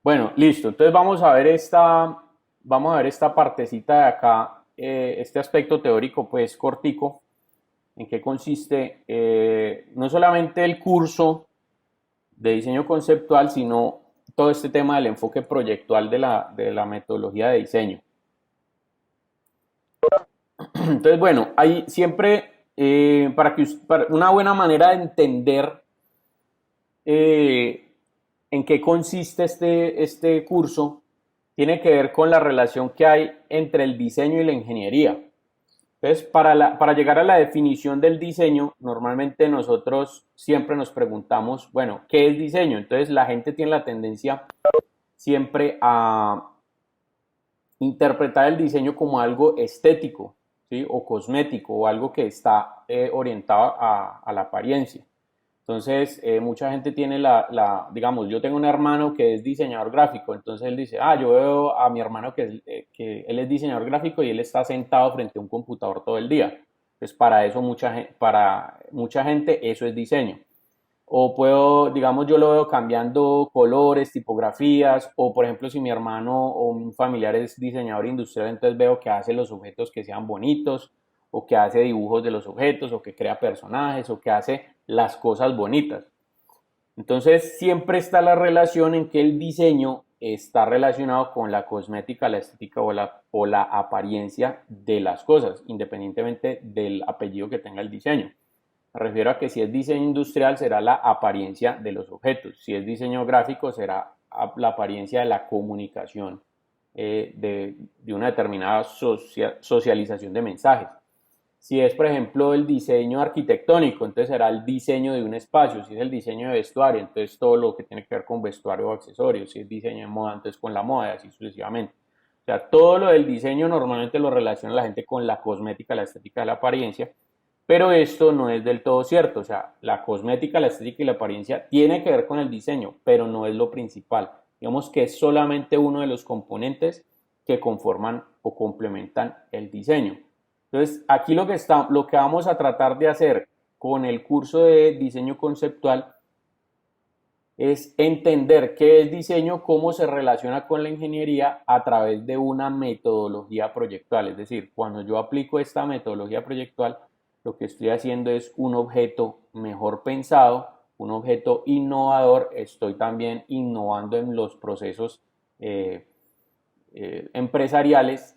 Bueno, listo. Entonces vamos a ver esta partecita de acá, este aspecto teórico, pues cortico, en qué consiste no solamente el curso de diseño conceptual, sino todo este tema del enfoque proyectual de la metodología de diseño. Entonces, bueno, hay siempre, para una buena manera de entender eh, en qué consiste este curso, tiene que ver con la relación que hay entre el diseño y la ingeniería. Entonces, para llegar a la definición del diseño, normalmente nosotros siempre nos preguntamos, bueno, ¿qué es diseño? Entonces, la gente tiene la tendencia siempre a interpretar el diseño como algo estético, ¿sí? O cosmético, o algo que está orientado a la apariencia. Entonces, mucha gente tiene digamos, yo tengo un hermano que es diseñador gráfico, entonces él dice, yo veo a mi hermano que él es diseñador gráfico y él está sentado frente a un computador todo el día. Pues para eso, para mucha gente eso es diseño. O puedo, digamos, yo lo veo cambiando colores, tipografías, o por ejemplo, si mi hermano o un familiar es diseñador industrial, entonces veo que hace los objetos que sean bonitos, o que hace dibujos de los objetos, o que crea personajes, o que hace las cosas bonitas. Entonces, siempre está la relación en que el diseño está relacionado con la cosmética, la estética o la apariencia de las cosas, independientemente del apellido que tenga el diseño. Me refiero a que si es diseño industrial será la apariencia de los objetos, si es diseño gráfico será la apariencia de la comunicación de una determinada socialización de mensajes. Si es, por ejemplo, el diseño arquitectónico, entonces será el diseño de un espacio. Si es el diseño de vestuario, entonces todo lo que tiene que ver con vestuario o accesorios. Si es diseño de moda, entonces con la moda y así sucesivamente. O sea, todo lo del diseño normalmente lo relaciona la gente con la cosmética, la estética, la apariencia, pero esto no es del todo cierto. O sea, la cosmética, la estética y la apariencia tiene que ver con el diseño, pero no es lo principal. Digamos que es solamente uno de los componentes que conforman o complementan el diseño. Entonces, aquí lo que vamos a tratar de hacer con el curso de diseño conceptual es entender qué es diseño, cómo se relaciona con la ingeniería a través de una metodología proyectual. Es decir, cuando yo aplico esta metodología proyectual, lo que estoy haciendo es un objeto mejor pensado, un objeto innovador. Estoy también innovando en los procesos eh, empresariales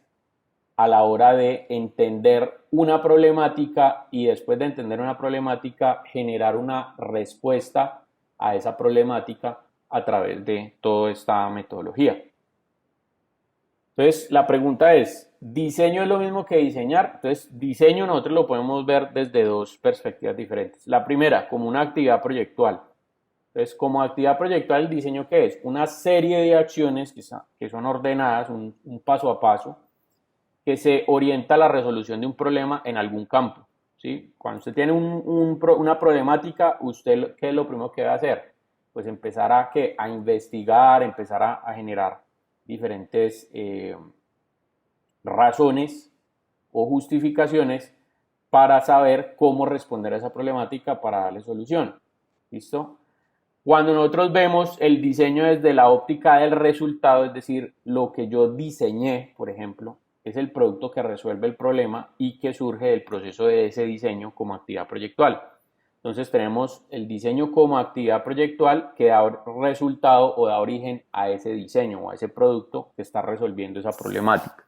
a la hora de entender una problemática y después de entender una problemática generar una respuesta a esa problemática a través de toda esta metodología. Entonces, la pregunta es, ¿diseño es lo mismo que diseñar? Entonces, diseño nosotros lo podemos ver desde dos perspectivas diferentes. La primera, como una actividad proyectual. Entonces, como actividad proyectual, ¿el diseño qué es? Una serie de acciones que son ordenadas, un paso a paso, que se orienta a la resolución de un problema en algún campo. ¿Sí? Cuando usted tiene una problemática, usted, ¿qué es lo primero que debe hacer? Pues empezar a investigar, empezar a generar diferentes razones o justificaciones para saber cómo responder a esa problemática para darle solución. ¿Listo? Cuando nosotros vemos el diseño desde la óptica del resultado, es decir, lo que yo diseñé, por ejemplo, es el producto que resuelve el problema y que surge del proceso de ese diseño como actividad proyectual. Entonces tenemos el diseño como actividad proyectual que da resultado o da origen a ese diseño o a ese producto que está resolviendo esa problemática.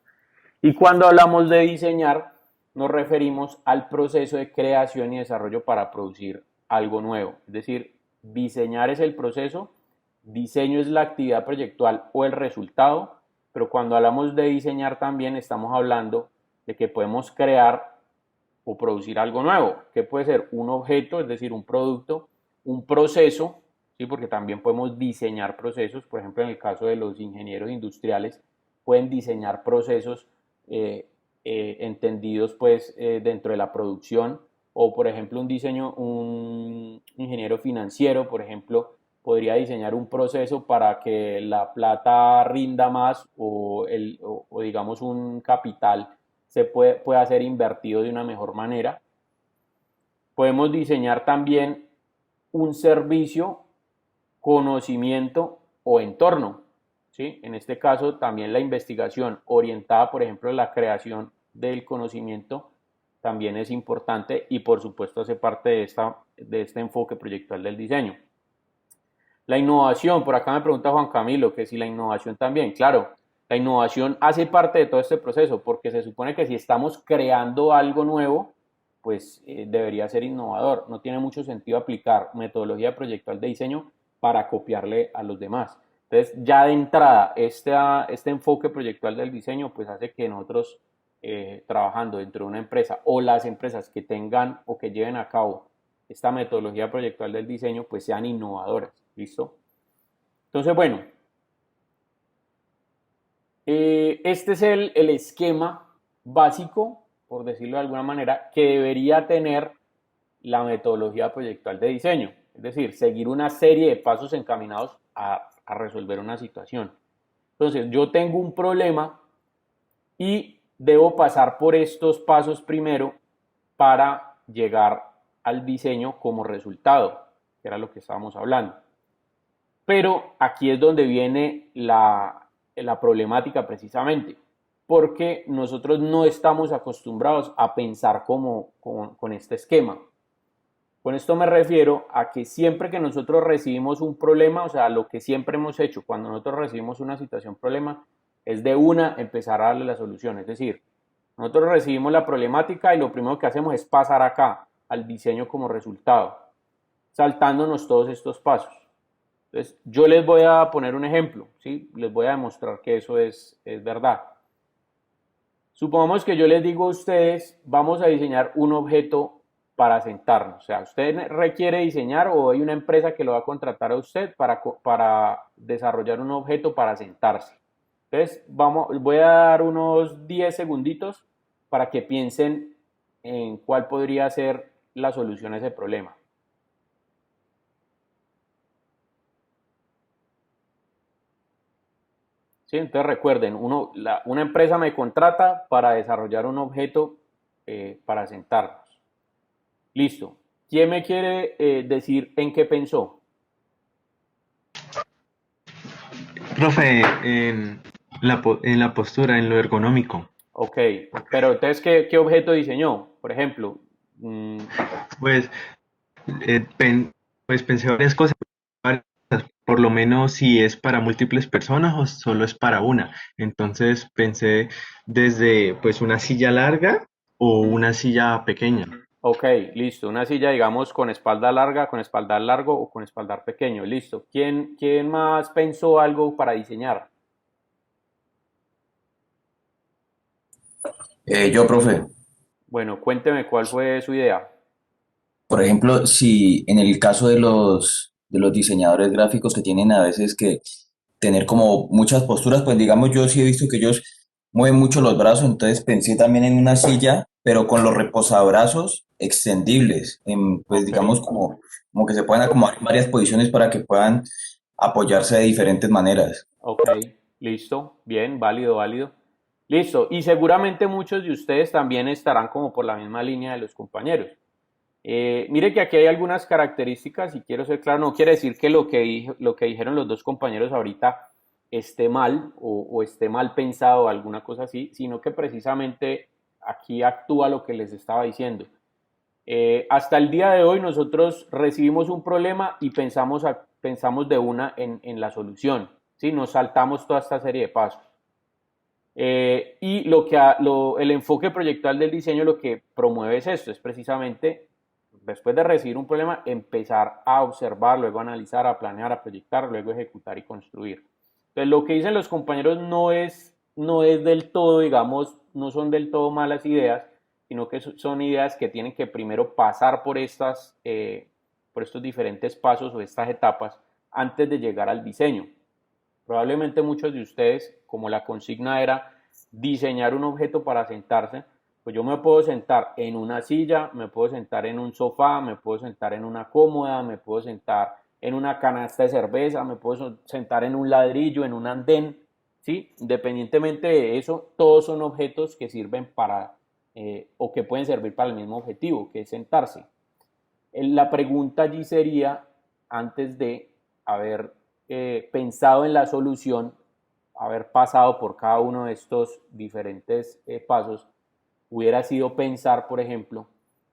Y cuando hablamos de diseñar, nos referimos al proceso de creación y desarrollo para producir algo nuevo. Es decir, diseñar es el proceso, diseño es la actividad proyectual o el resultado, pero cuando hablamos de diseñar también estamos hablando de que podemos crear o producir algo nuevo, que puede ser un objeto, es decir, un producto, un proceso, ¿sí? Porque también podemos diseñar procesos, por ejemplo, en el caso de los ingenieros industriales, pueden diseñar procesos entendidos pues dentro de la producción, o por ejemplo un ingeniero financiero, por ejemplo, podría diseñar un proceso para que la plata rinda más o digamos un capital pueda ser invertido de una mejor manera. Podemos diseñar también un servicio, conocimiento o entorno. ¿sí? En este caso, también la investigación orientada, por ejemplo, a la creación del conocimiento también es importante y, por supuesto, hace parte de este enfoque proyectual del diseño. La innovación, por acá me pregunta Juan Camilo, que si la innovación también, claro, la innovación hace parte de todo este proceso, porque se supone que si estamos creando algo nuevo, pues debería ser innovador. No tiene mucho sentido aplicar metodología proyectual de diseño para copiarle a los demás. Entonces, ya de entrada, este enfoque proyectual del diseño, pues hace que nosotros trabajando dentro de una empresa o las empresas que tengan o que lleven a cabo esta metodología proyectual del diseño, pues sean innovadoras. ¿Listo? Entonces, bueno, este es el esquema básico, por decirlo de alguna manera, que debería tener la metodología proyectual de diseño. Es decir, seguir una serie de pasos encaminados a resolver una situación. Entonces, yo tengo un problema y debo pasar por estos pasos primero para llegar al diseño como resultado, que era lo que estábamos hablando. Pero aquí es donde viene la problemática precisamente, porque nosotros no estamos acostumbrados a pensar con este esquema. Con esto me refiero a que siempre que nosotros recibimos un problema, o sea, lo que siempre hemos hecho cuando nosotros recibimos una situación problema, es de una empezar a darle la solución. Es decir, nosotros recibimos la problemática y lo primero que hacemos es pasar acá al diseño como resultado, saltándonos todos estos pasos. Entonces, yo les voy a poner un ejemplo, ¿sí? Les voy a demostrar que eso es verdad. Supongamos que yo les digo a ustedes, vamos a diseñar un objeto para sentarnos. O sea, usted requiere diseñar o hay una empresa que lo va a contratar a usted para desarrollar un objeto para sentarse. Entonces, voy a dar unos 10 segunditos para que piensen en cuál podría ser la solución a ese problema. ¿Sí? Entonces recuerden, una empresa me contrata para desarrollar un objeto para sentarnos. Listo. ¿Quién me quiere decir en qué pensó? Profe, en la postura, en lo ergonómico, Ok, pero entonces, ¿qué objeto diseñó? Por ejemplo, pues, eh, pen- pues pensé varias cosas, por lo menos si es para múltiples personas o solo es para una. Entonces pensé desde pues una silla larga o una silla pequeña. ok, listo. Una silla, digamos, con espalda larga, con espaldar largo o con espaldar pequeño. Listo. ¿Quién más pensó algo para diseñar? Yo, profe, Bueno, cuénteme cuál fue su idea. por ejemplo, si en el caso de los diseñadores gráficos que tienen a veces que tener como muchas posturas, pues digamos, yo sí he visto que ellos mueven mucho los brazos, entonces pensé también en una silla, pero con los reposabrazos extendibles, pues Ok, digamos como que se puedan acomodar en varias posiciones para que puedan apoyarse de diferentes maneras. ok, listo. Bien, válido, válido. Listo. Y seguramente muchos de ustedes también estarán como por la misma línea de los compañeros. Mire que aquí hay algunas características y quiero ser claro, no quiere decir que lo que dijeron los dos compañeros ahorita esté mal o esté mal pensado o alguna cosa así, sino que precisamente aquí actúa lo que les estaba diciendo. Hasta el día de hoy nosotros recibimos un problema y pensamos de una en la solución, ¿sí? Nos saltamos toda esta serie de pasos. Y el enfoque proyectual del diseño lo que promueve es esto, es precisamente, después de recibir un problema, empezar a observar, luego a analizar, a planear, a proyectar, luego ejecutar y construir. Entonces, lo que dicen los compañeros no es del todo, digamos, no son del todo malas ideas, sino que son ideas que tienen que primero pasar por estos diferentes pasos o estas etapas antes de llegar al diseño. Probablemente muchos de ustedes, como la consigna era diseñar un objeto para sentarse, pues yo me puedo sentar en una silla, me puedo sentar en un sofá, me puedo sentar en una cómoda, me puedo sentar en una canasta de cerveza, me puedo sentar en un ladrillo, en un andén, ¿sí? Independientemente de eso, todos son objetos que sirven o que pueden servir para el mismo objetivo, que es sentarse. La pregunta allí sería, antes de haber pensado en la solución, haber pasado por cada uno de estos diferentes pasos hubiera sido pensar, por ejemplo,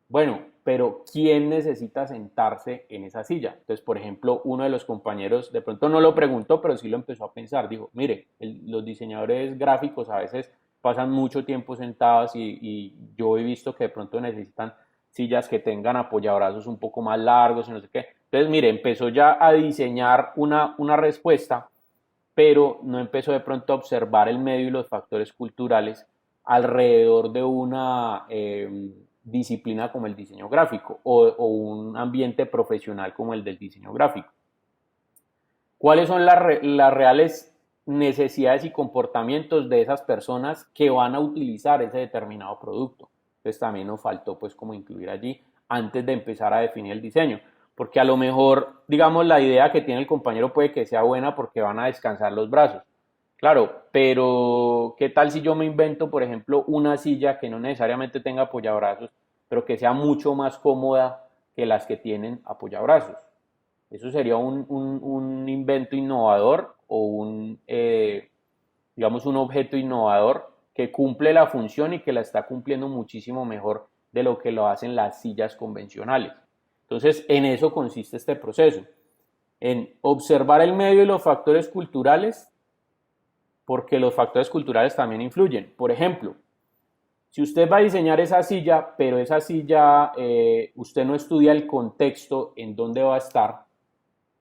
bueno, pero ¿quién necesita sentarse en esa silla? Entonces, por ejemplo, uno de los compañeros de pronto no lo preguntó, pero sí lo empezó a pensar. Dijo, mire, los diseñadores gráficos a veces pasan mucho tiempo sentados y yo he visto que de pronto necesitan sillas que tengan apoyabrazos un poco más largos y no sé qué. Entonces, mire, empezó ya a diseñar una respuesta, pero no empezó de pronto a observar el medio y los factores culturales alrededor de una disciplina como el diseño gráfico o un ambiente profesional como el del diseño gráfico. ¿Cuáles son las reales necesidades y comportamientos de esas personas que van a utilizar ese determinado producto? Entonces también nos faltó pues como incluir allí antes de empezar a definir el diseño, porque a lo mejor, digamos, la idea que tiene el compañero puede que sea buena porque van a descansar los brazos. Claro, pero ¿qué tal si yo me invento, por ejemplo, una silla que no necesariamente tenga apoyabrazos, pero que sea mucho más cómoda que las que tienen apoyabrazos? Eso sería un invento innovador o digamos, un objeto innovador que cumple la función y que la está cumpliendo muchísimo mejor de lo que lo hacen las sillas convencionales. Entonces, en eso consiste este proceso, en observar el medio y los factores culturales, porque los factores culturales también influyen. Por ejemplo, si usted va a diseñar esa silla, pero esa silla usted no estudia el contexto en dónde va a estar,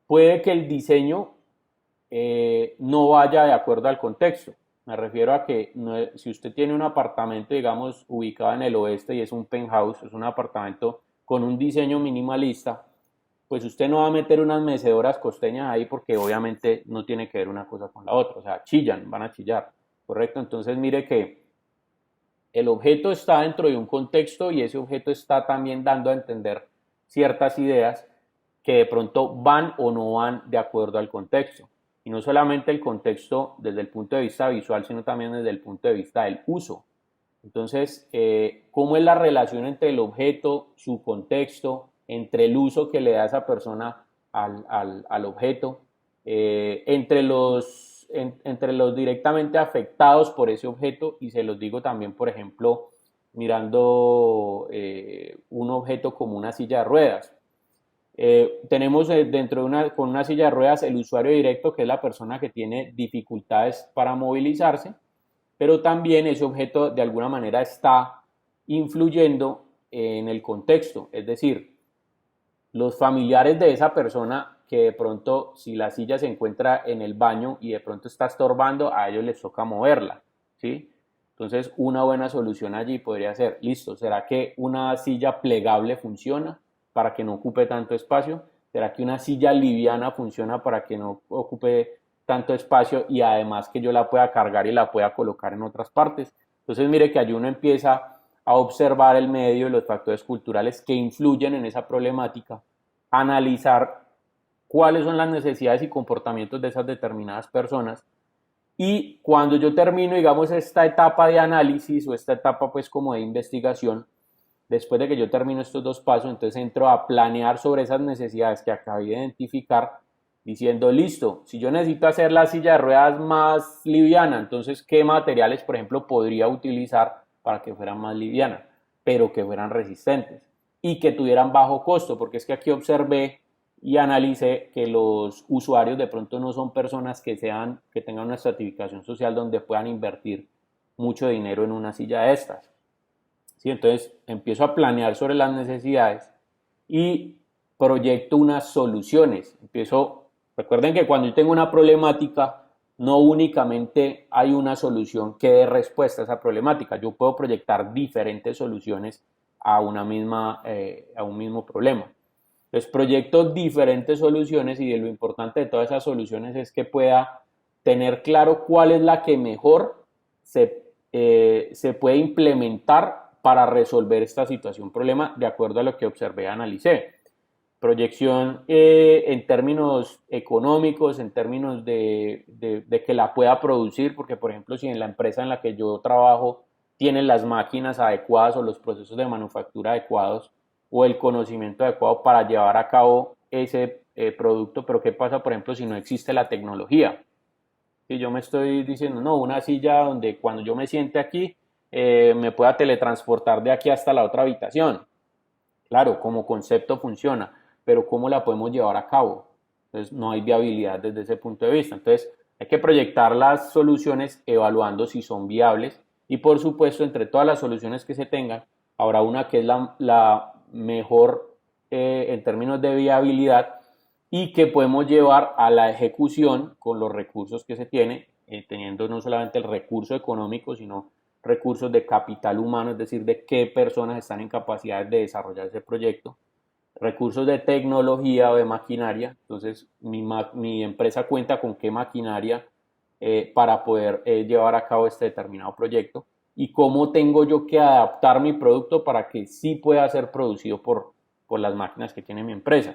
puede que el diseño no vaya de acuerdo al contexto. Me refiero a que no, si usted tiene un apartamento, digamos, ubicado en el oeste y es un penthouse, es un apartamento con un diseño minimalista, pues usted no va a meter unas mecedoras costeñas ahí porque obviamente no tiene que ver una cosa con la otra, o sea, chillan, van a chillar, ¿correcto? Entonces mire que el objeto está dentro de un contexto y ese objeto está también dando a entender ciertas ideas que de pronto van o no van de acuerdo al contexto. Y no solamente el contexto desde el punto de vista visual, sino también desde el punto de vista del uso. Entonces, ¿cómo es la relación entre el objeto, su contexto, entre el uso que le da esa persona al objeto, entre los directamente afectados por ese objeto? Y se los digo también, por ejemplo, mirando un objeto como una silla de ruedas. Tenemos con una silla de ruedas el usuario directo, que es la persona que tiene dificultades para movilizarse, pero también ese objeto de alguna manera está influyendo en el contexto, es decir, los familiares de esa persona que de pronto si la silla se encuentra en el baño y de pronto está estorbando, a ellos les toca moverla, ¿sí? Entonces una buena solución allí podría ser, listo, ¿será que una silla plegable funciona para que no ocupe tanto espacio? ¿Será que una silla liviana funciona para que no ocupe tanto espacio y además que yo la pueda cargar y la pueda colocar en otras partes? Entonces mire que allí uno empieza a observar el medio y los factores culturales que influyen en esa problemática, analizar cuáles son las necesidades y comportamientos de esas determinadas personas, y cuando yo termino, digamos, esta etapa de análisis o esta etapa pues como de investigación, después de que yo termino estos dos pasos, entonces entro a planear sobre esas necesidades que acabé de identificar, diciendo, listo, si yo necesito hacer la silla de ruedas más liviana, entonces, ¿qué materiales, por ejemplo, podría utilizar para que fueran más livianas, pero que fueran resistentes y que tuvieran bajo costo? Porque es que aquí observé y analicé que los usuarios de pronto no son personas que tengan una estratificación social donde puedan invertir mucho dinero en una silla de estas. ¿Sí? Entonces empiezo a planear sobre las necesidades y proyecto unas soluciones. Recuerden que cuando yo tengo una problemática, no únicamente hay una solución que dé respuesta a esa problemática. Yo puedo proyectar diferentes soluciones a un mismo problema. Entonces proyecto diferentes soluciones y lo importante de todas esas soluciones es que pueda tener claro cuál es la que mejor se puede implementar para resolver esta situación, problema, de acuerdo a lo que observé y analicé. Proyección en términos económicos, en términos de que la pueda producir, porque por ejemplo si en la empresa en la que yo trabajo tienen las máquinas adecuadas o los procesos de manufactura adecuados o el conocimiento adecuado para llevar a cabo ese producto, pero ¿qué pasa por ejemplo si no existe la tecnología? Si yo me estoy diciendo, no, una silla donde cuando yo me siente aquí, me pueda teletransportar de aquí hasta la otra habitación. Claro, como concepto funciona, pero ¿cómo la podemos llevar a cabo? Entonces, no hay viabilidad desde ese punto de vista. Entonces, hay que proyectar las soluciones evaluando si son viables y, por supuesto, entre todas las soluciones que se tengan, habrá una que es la mejor en términos de viabilidad y que podemos llevar a la ejecución con los recursos que se tiene, teniendo no solamente el recurso económico, sino recursos de capital humano, es decir, de qué personas están en capacidad de desarrollar ese proyecto, recursos de tecnología o de maquinaria, entonces mi empresa cuenta con qué maquinaria para poder llevar a cabo este determinado proyecto y cómo tengo yo que adaptar mi producto para que sí pueda ser producido por las máquinas que tiene mi empresa.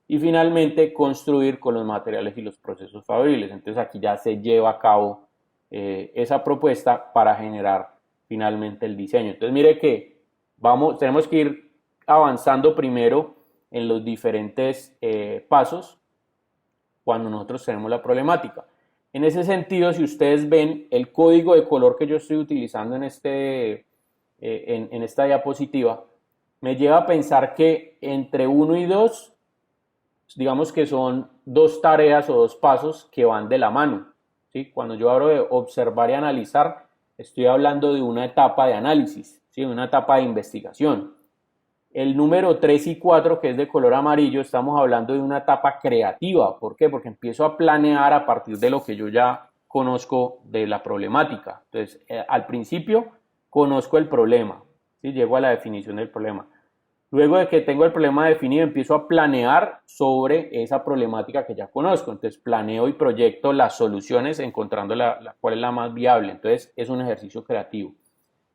Y finalmente construir con los materiales y los procesos fabriles. Entonces aquí ya se lleva a cabo esa propuesta para generar finalmente el diseño. Entonces mire que tenemos que ir avanzando primero en los diferentes pasos cuando nosotros tenemos la problemática. En ese sentido, si ustedes ven el código de color que yo estoy utilizando en esta diapositiva, me lleva a pensar que entre 1 y 2, digamos que son 2 tareas o 2 pasos que van de la mano. ¿Sí? Cuando yo hablo de observar y analizar, estoy hablando de una etapa de análisis, ¿sí? Una etapa de investigación. El número 3 y 4, que es de color amarillo, estamos hablando de una etapa creativa. ¿Por qué? Porque empiezo a planear a partir de lo que yo ya conozco de la problemática. Entonces, al principio conozco el problema, ¿sí? Llego a la definición del problema. Luego de que tengo el problema definido, empiezo a planear sobre esa problemática que ya conozco. Entonces, planeo y proyecto las soluciones encontrando cuál es la más viable. Entonces, es un ejercicio creativo.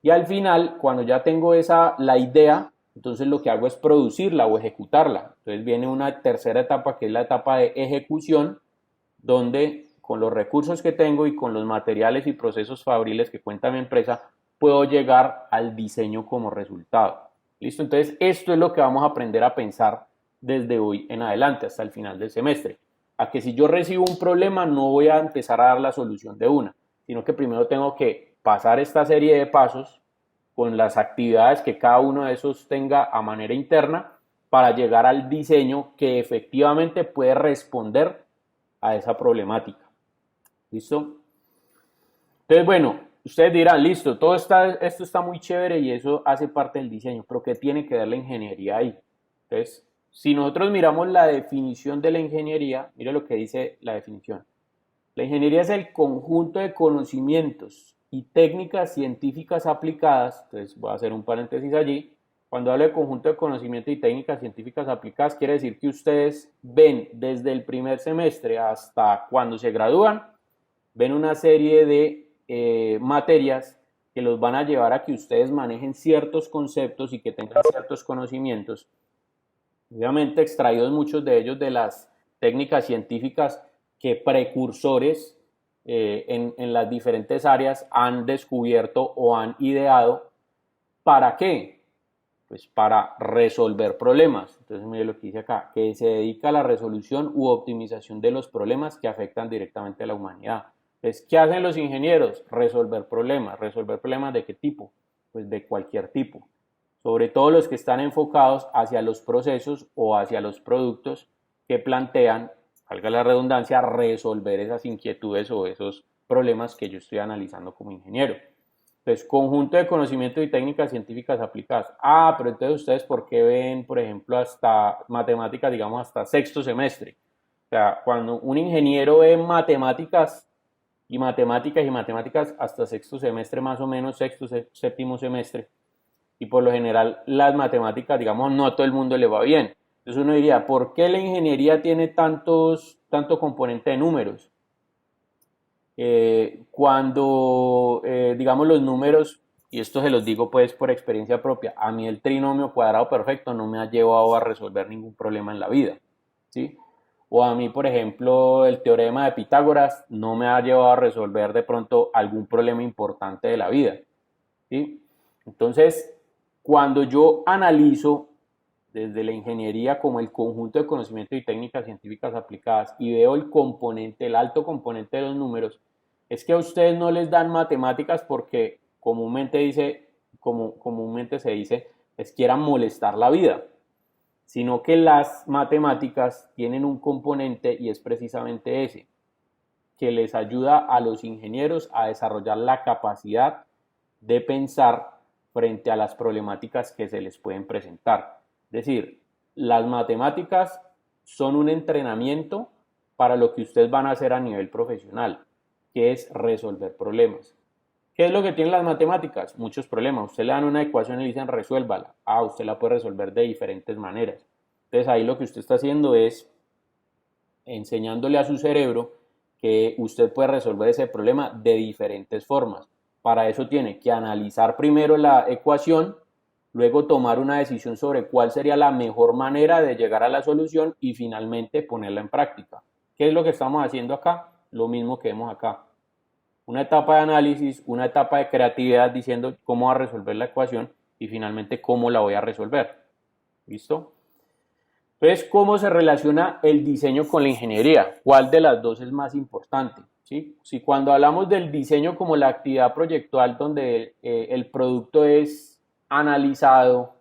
Y al final, cuando ya tengo la idea, entonces lo que hago es producirla o ejecutarla. Entonces viene una tercera etapa que es la etapa de ejecución, donde con los recursos que tengo y con los materiales y procesos fabriles que cuenta mi empresa, puedo llegar al diseño como resultado. ¿Listo? Entonces esto es lo que vamos a aprender a pensar desde hoy en adelante hasta el final del semestre. A que si yo recibo un problema no voy a empezar a dar la solución de una, sino que primero tengo que pasar esta serie de pasos con las actividades que cada uno de esos tenga a manera interna para llegar al diseño que efectivamente puede responder a esa problemática. ¿Listo? Entonces, bueno, ustedes dirán, listo, esto está muy chévere y eso hace parte del diseño, pero ¿qué tiene que ver la ingeniería ahí? Entonces, si nosotros miramos la definición de la ingeniería, mire lo que dice la definición. La ingeniería es el conjunto de conocimientos y técnicas científicas aplicadas, entonces voy a hacer un paréntesis allí, cuando hablo de conjunto de conocimientos y técnicas científicas aplicadas, quiere decir que ustedes ven desde el primer semestre hasta cuando se gradúan, ven una serie de materias que los van a llevar a que ustedes manejen ciertos conceptos y que tengan ciertos conocimientos, obviamente extraídos muchos de ellos de las técnicas científicas que precursores en las diferentes áreas han descubierto o han ideado. ¿Para qué? Pues para resolver problemas. Entonces mire lo que dice acá, que se dedica a la resolución u optimización de los problemas que afectan directamente a la humanidad. Entonces, ¿qué hacen los ingenieros? Resolver problemas. ¿Resolver problemas de qué tipo? Pues de cualquier tipo. Sobre todo los que están enfocados hacia los procesos o hacia los productos que plantean, valga la redundancia, resolver esas inquietudes o esos problemas que yo estoy analizando como ingeniero. Entonces, conjunto de conocimientos y técnicas científicas aplicadas. Ah, pero entonces ustedes, ¿por qué ven, por ejemplo, hasta matemáticas, digamos, hasta sexto semestre? O sea, cuando un ingeniero ve matemáticas y matemáticas y matemáticas hasta sexto semestre, más o menos, sexto, séptimo semestre, y por lo general las matemáticas, digamos, no a todo el mundo le va bien. Entonces uno diría, ¿por qué la ingeniería tiene tanto componente de números? Digamos, los números, y esto se los digo pues por experiencia propia, a mí el trinomio cuadrado perfecto no me ha llevado a resolver ningún problema en la vida, ¿sí? O a mí, por ejemplo, el teorema de Pitágoras no me ha llevado a resolver de pronto algún problema importante de la vida, ¿sí? Entonces, cuando yo analizo desde la ingeniería como el conjunto de conocimientos y técnicas científicas aplicadas y veo el alto componente de los números, es que a ustedes no les dan matemáticas porque comúnmente se dice, les quieran molestar la vida, sino que las matemáticas tienen un componente y es precisamente ese, que les ayuda a los ingenieros a desarrollar la capacidad de pensar frente a las problemáticas que se les pueden presentar. Es decir, las matemáticas son un entrenamiento para lo que ustedes van a hacer a nivel profesional, que es resolver problemas. ¿Qué es lo que tienen las matemáticas? Muchos problemas. Usted le dan una ecuación y le dicen resuélvala. Usted la puede resolver de diferentes maneras. Entonces ahí lo que usted está haciendo es enseñándole a su cerebro que usted puede resolver ese problema de diferentes formas. Para eso tiene que analizar primero la ecuación, luego tomar una decisión sobre cuál sería la mejor manera de llegar a la solución y finalmente ponerla en práctica. ¿Qué es lo que estamos haciendo acá? Lo mismo que vemos acá. Una etapa de análisis, una etapa de creatividad diciendo cómo va a resolver la ecuación y finalmente cómo la voy a resolver. ¿Listo? Entonces, ¿cómo se relaciona el diseño con la ingeniería? ¿Cuál de las dos es más importante? ¿Sí? Si cuando hablamos del diseño como la actividad proyectual donde el producto es analizado,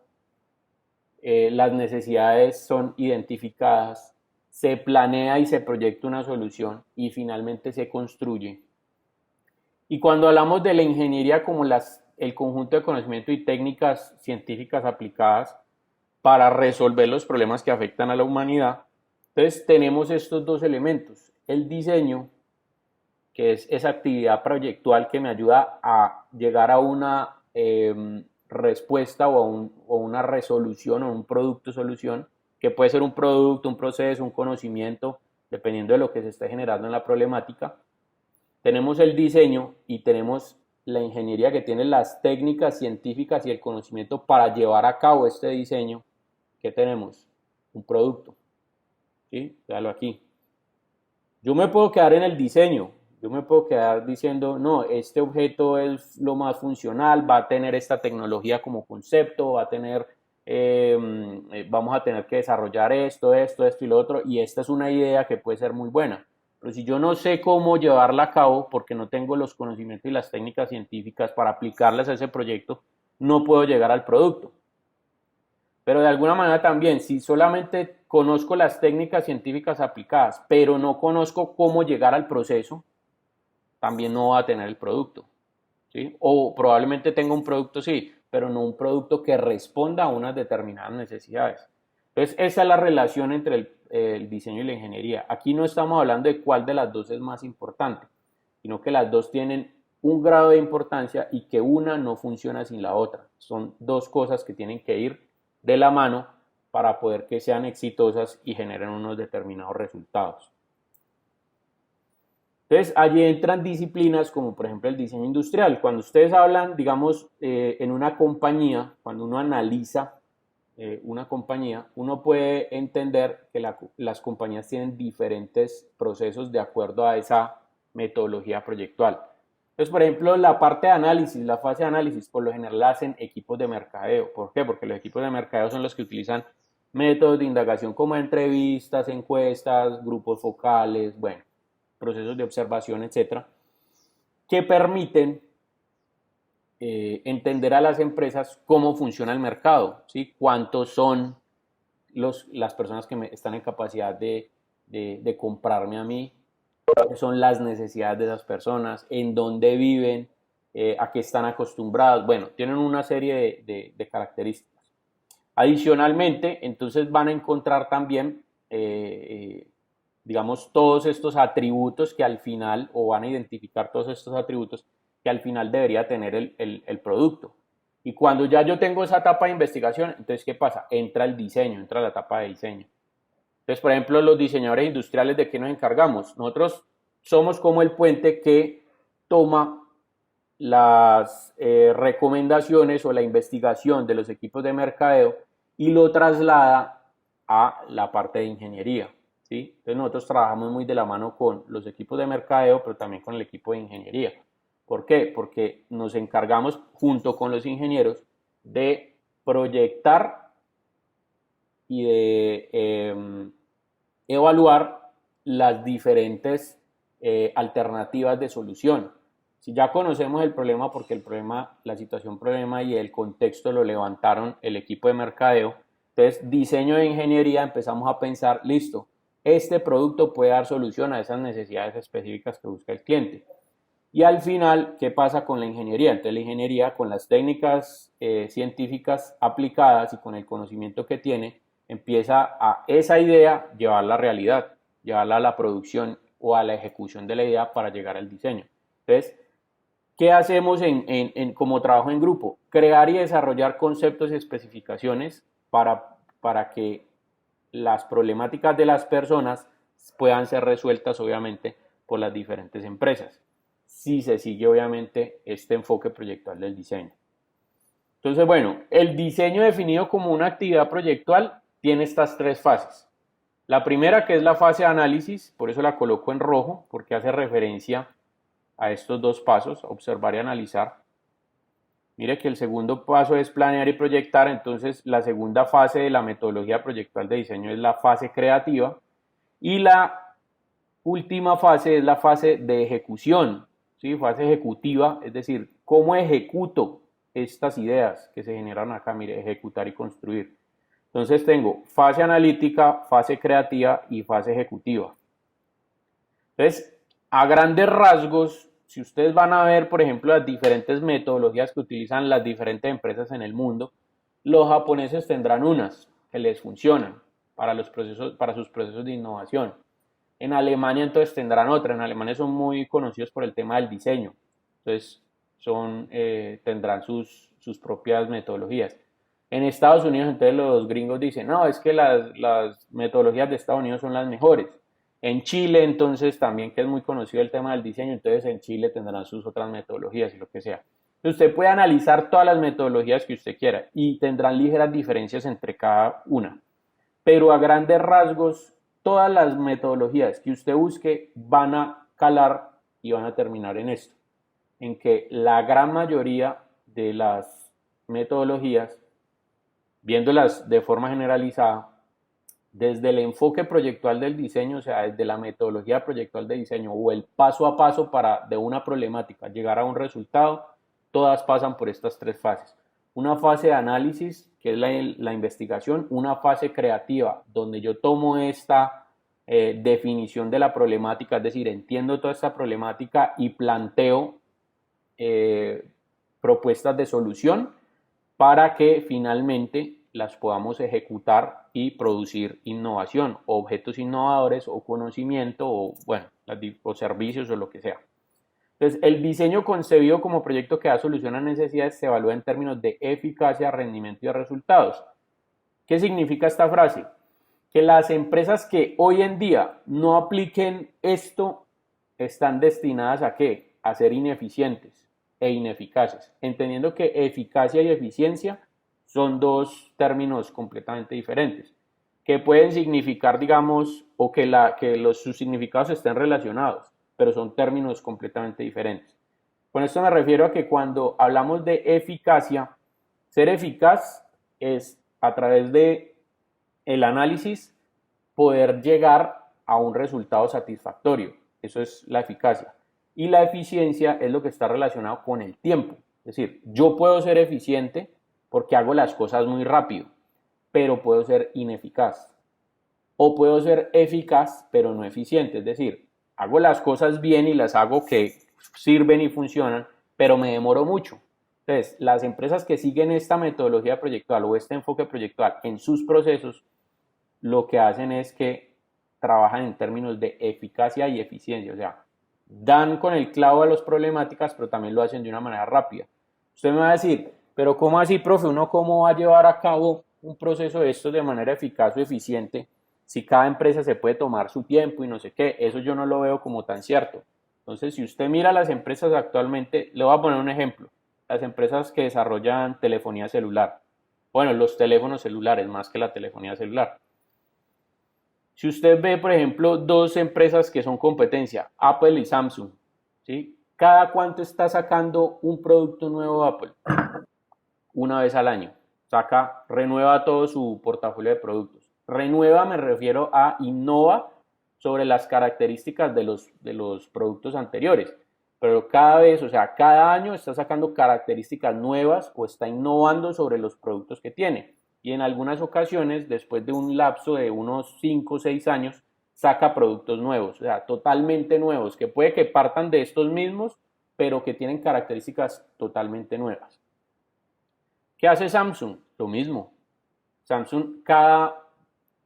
las necesidades son identificadas, se planea y se proyecta una solución y finalmente se construye. Y cuando hablamos de la ingeniería como el conjunto de conocimiento y técnicas científicas aplicadas para resolver los problemas que afectan a la humanidad, entonces tenemos estos dos elementos. El diseño, que es esa actividad proyectual que me ayuda a llegar a una respuesta o una resolución o un producto solución, que puede ser un producto, un proceso, un conocimiento, dependiendo de lo que se esté generando en la problemática. Tenemos el diseño y tenemos la ingeniería que tiene las técnicas científicas y el conocimiento para llevar a cabo este diseño. ¿Qué tenemos? Un producto. ¿Sí? Véalo aquí. Yo me puedo quedar en el diseño. Yo me puedo quedar diciendo, no, este objeto es lo más funcional, va a tener esta tecnología como concepto, va a tener, vamos a tener que desarrollar esto y lo otro, y esta es una idea que puede ser muy buena. Pero si yo no sé cómo llevarla a cabo, porque no tengo los conocimientos y las técnicas científicas para aplicarlas a ese proyecto, no puedo llegar al producto. Pero de alguna manera también, si solamente conozco las técnicas científicas aplicadas, pero no conozco cómo llegar al proceso, también no va a tener el producto. ¿Sí? O probablemente tenga un producto, sí, pero no un producto que responda a unas determinadas necesidades. Entonces, esa es la relación entre el diseño y la ingeniería. Aquí no estamos hablando de cuál de las dos es más importante, sino que las dos tienen un grado de importancia y que una no funciona sin la otra. Son dos cosas que tienen que ir de la mano para poder que sean exitosas y generen unos determinados resultados. Entonces, allí entran disciplinas como por ejemplo el diseño industrial. Cuando ustedes hablan, digamos, en una compañía, cuando uno analiza una compañía, uno puede entender que las compañías tienen diferentes procesos de acuerdo a esa metodología proyectual. Entonces, por ejemplo, la parte de análisis, la fase de análisis, por lo general la hacen equipos de mercadeo. ¿Por qué? Porque los equipos de mercadeo son los que utilizan métodos de indagación como entrevistas, encuestas, grupos focales, bueno, procesos de observación, etcétera, que permiten entender a las empresas cómo funciona el mercado, ¿sí? Cuántos son las personas que están en capacidad de comprarme a mí, cuáles son las necesidades de esas personas, en dónde viven, a qué están acostumbrados. Bueno, tienen una serie de características. Adicionalmente, entonces van a encontrar también, digamos, todos estos atributos que al final, o van a identificar todos estos atributos que al final debería tener el producto. Y cuando ya yo tengo esa etapa de investigación, entonces, ¿qué pasa? Entra el diseño, entra la etapa de diseño. Entonces, por ejemplo, los diseñadores industriales, ¿de qué nos encargamos? Nosotros somos como el puente que toma las recomendaciones o la investigación de los equipos de mercadeo y lo traslada a la parte de ingeniería. ¿Sí? Entonces nosotros trabajamos muy de la mano con los equipos de mercadeo, pero también con el equipo de ingeniería. ¿Por qué? Porque nos encargamos junto con los ingenieros de proyectar y de evaluar las diferentes alternativas de solución. Si ya conocemos el problema, porque el problema, la situación problema y el contexto lo levantaron el equipo de mercadeo, entonces diseño de ingeniería empezamos a pensar, listo, este producto puede dar solución a esas necesidades específicas que busca el cliente. Y al final, ¿qué pasa con la ingeniería? Entonces la ingeniería, con las técnicas científicas aplicadas y con el conocimiento que tiene, empieza a esa idea llevarla a la realidad, llevarla a la producción o a la ejecución de la idea para llegar al diseño. Entonces, ¿qué hacemos como trabajo en grupo? Crear y desarrollar conceptos y especificaciones para que las problemáticas de las personas puedan ser resueltas, obviamente, por las diferentes empresas, si se sigue, obviamente, este enfoque proyectual del diseño. Entonces, bueno, el diseño definido como una actividad proyectual tiene estas tres fases. La primera, que es la fase de análisis, por eso la coloco en rojo, porque hace referencia a estos dos pasos, observar y analizar. Mire que el segundo paso es planear y proyectar, entonces la segunda fase de la metodología proyectual de diseño es la fase creativa y la última fase es la fase de ejecución, ¿sí? Fase ejecutiva, es decir, cómo ejecuto estas ideas que se generan acá, mire, ejecutar y construir. Entonces tengo fase analítica, fase creativa y fase ejecutiva. Entonces, a grandes rasgos, si ustedes van a ver, por ejemplo, las diferentes metodologías que utilizan las diferentes empresas en el mundo, los japoneses tendrán unas que les funcionan para sus procesos de innovación. En Alemania entonces tendrán otra. En Alemania son muy conocidos por el tema del diseño. Entonces tendrán sus propias metodologías. En Estados Unidos entonces los gringos dicen, no, es que las metodologías de Estados Unidos son las mejores. En Chile entonces también, que es muy conocido el tema del diseño, entonces en Chile tendrán sus otras metodologías y lo que sea. Usted puede analizar todas las metodologías que usted quiera y tendrán ligeras diferencias entre cada una. Pero a grandes rasgos, todas las metodologías que usted busque van a calar y van a terminar en esto, en que la gran mayoría de las metodologías, viéndolas de forma generalizada, desde el enfoque proyectual del diseño, o sea, desde la metodología proyectual de diseño o el paso a paso para de una problemática llegar a un resultado, todas pasan por estas tres fases. Una fase de análisis, que es la investigación, una fase creativa, donde yo tomo esta definición de la problemática, es decir, entiendo toda esta problemática y planteo propuestas de solución para que finalmente las podamos ejecutar y producir innovación, o objetos innovadores, o conocimiento, o bueno, o servicios, o lo que sea. Entonces, el diseño concebido como proyecto que da solución a necesidades se evalúa en términos de eficacia, rendimiento y resultados. ¿Qué significa esta frase? Que las empresas que hoy en día no apliquen esto están destinadas ¿a qué? A ser ineficientes e ineficaces, entendiendo que eficacia y eficiencia son dos términos completamente diferentes, que pueden significar, digamos, o que sus significados estén relacionados, pero son términos completamente diferentes. Con esto me refiero a que cuando hablamos de eficacia, ser eficaz es a través de el análisis poder llegar a un resultado satisfactorio. Eso es la eficacia. Y la eficiencia es lo que está relacionado con el tiempo. Es decir, yo puedo ser eficiente porque hago las cosas muy rápido, pero puedo ser ineficaz. O puedo ser eficaz, pero no eficiente. Es decir, hago las cosas bien y las hago que sirven y funcionan, pero me demoro mucho. Entonces, las empresas que siguen esta metodología proyectual o este enfoque proyectual en sus procesos, lo que hacen es que trabajan en términos de eficacia y eficiencia. O sea, dan con el clavo a las problemáticas, pero también lo hacen de una manera rápida. Usted me va a decir, pero ¿cómo así, profe? ¿Uno cómo va a llevar a cabo un proceso de estos de manera eficaz o eficiente si cada empresa se puede tomar su tiempo y no sé qué? Eso yo no lo veo como tan cierto. Entonces, si usted mira las empresas actualmente, le voy a poner un ejemplo. Las empresas que desarrollan telefonía celular. Bueno, los teléfonos celulares más que la telefonía celular. Si usted ve, por ejemplo, dos empresas que son competencia, Apple y Samsung, ¿sí? ¿Cada cuánto está sacando un producto nuevo Apple? Una vez al año. Renueva todo su portafolio de productos. Renueva, me refiero a innova sobre las características de los productos anteriores. Pero cada vez, o sea, cada año está sacando características nuevas o está innovando sobre los productos que tiene. Y en algunas ocasiones, después de un lapso de unos 5 o 6 años, saca productos nuevos, o sea, totalmente nuevos, que puede que partan de estos mismos, pero que tienen características totalmente nuevas. ¿Qué hace Samsung? Lo mismo. Samsung cada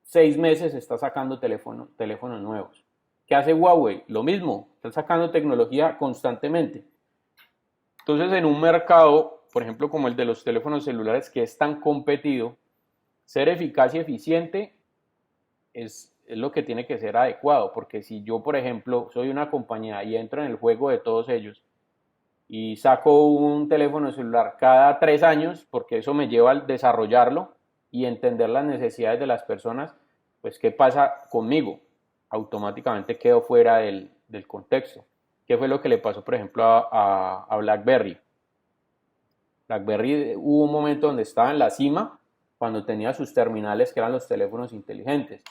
6 meses está sacando teléfonos nuevos. ¿Qué hace Huawei? Lo mismo, están sacando tecnología constantemente. Entonces, en un mercado, por ejemplo, como el de los teléfonos celulares, que es tan competido, ser eficaz y eficiente es lo que tiene que ser adecuado, porque si yo, por ejemplo, soy una compañía y entro en el juego de todos ellos y saco un teléfono celular cada 3 años, porque eso me lleva al desarrollarlo y entender las necesidades de las personas, pues ¿qué pasa conmigo? Automáticamente quedo fuera del contexto. ¿Qué fue lo que le pasó, por ejemplo, a BlackBerry? BlackBerry hubo un momento donde estaba en la cima cuando tenía sus terminales que eran los teléfonos inteligentes.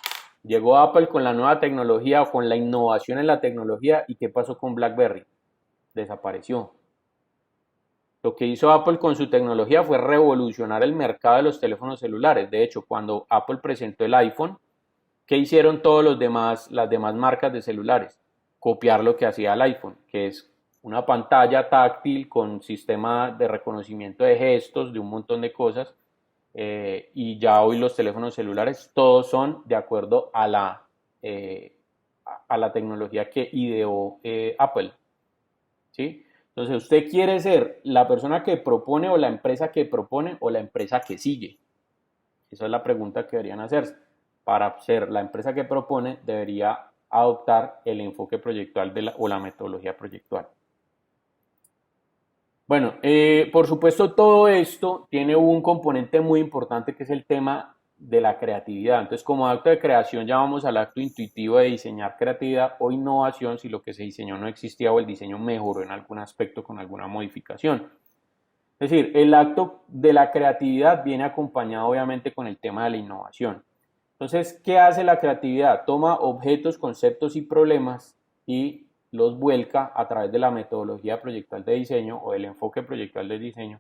Llegó Apple con la nueva tecnología o con la innovación en la tecnología y ¿qué pasó con BlackBerry? Desapareció. Lo que hizo Apple con su tecnología fue revolucionar el mercado de los teléfonos celulares. De hecho, cuando Apple presentó el iPhone, ¿qué hicieron las demás marcas de celulares? Copiar lo que hacía el iPhone, que es una pantalla táctil con sistema de reconocimiento de gestos, de un montón de cosas. Y ya hoy los teléfonos celulares todos son de acuerdo a la tecnología que ideó Apple. ¿Sí? Entonces, ¿usted quiere ser la persona que propone o la empresa que propone o la empresa que sigue? Esa es la pregunta que deberían hacerse. Para ser la empresa que propone, debería adoptar el enfoque proyectual o la metodología proyectual. Bueno, por supuesto todo esto tiene un componente muy importante que es el tema de la creatividad. Entonces, como acto de creación llamamos al acto intuitivo de diseñar creatividad o innovación si lo que se diseñó no existía o el diseño mejoró en algún aspecto con alguna modificación. Es decir, el acto de la creatividad viene acompañado obviamente con el tema de la innovación. Entonces, ¿qué hace la creatividad? Toma objetos, conceptos y problemas y los vuelca a través de la metodología proyectual de diseño o del enfoque proyectual de diseño,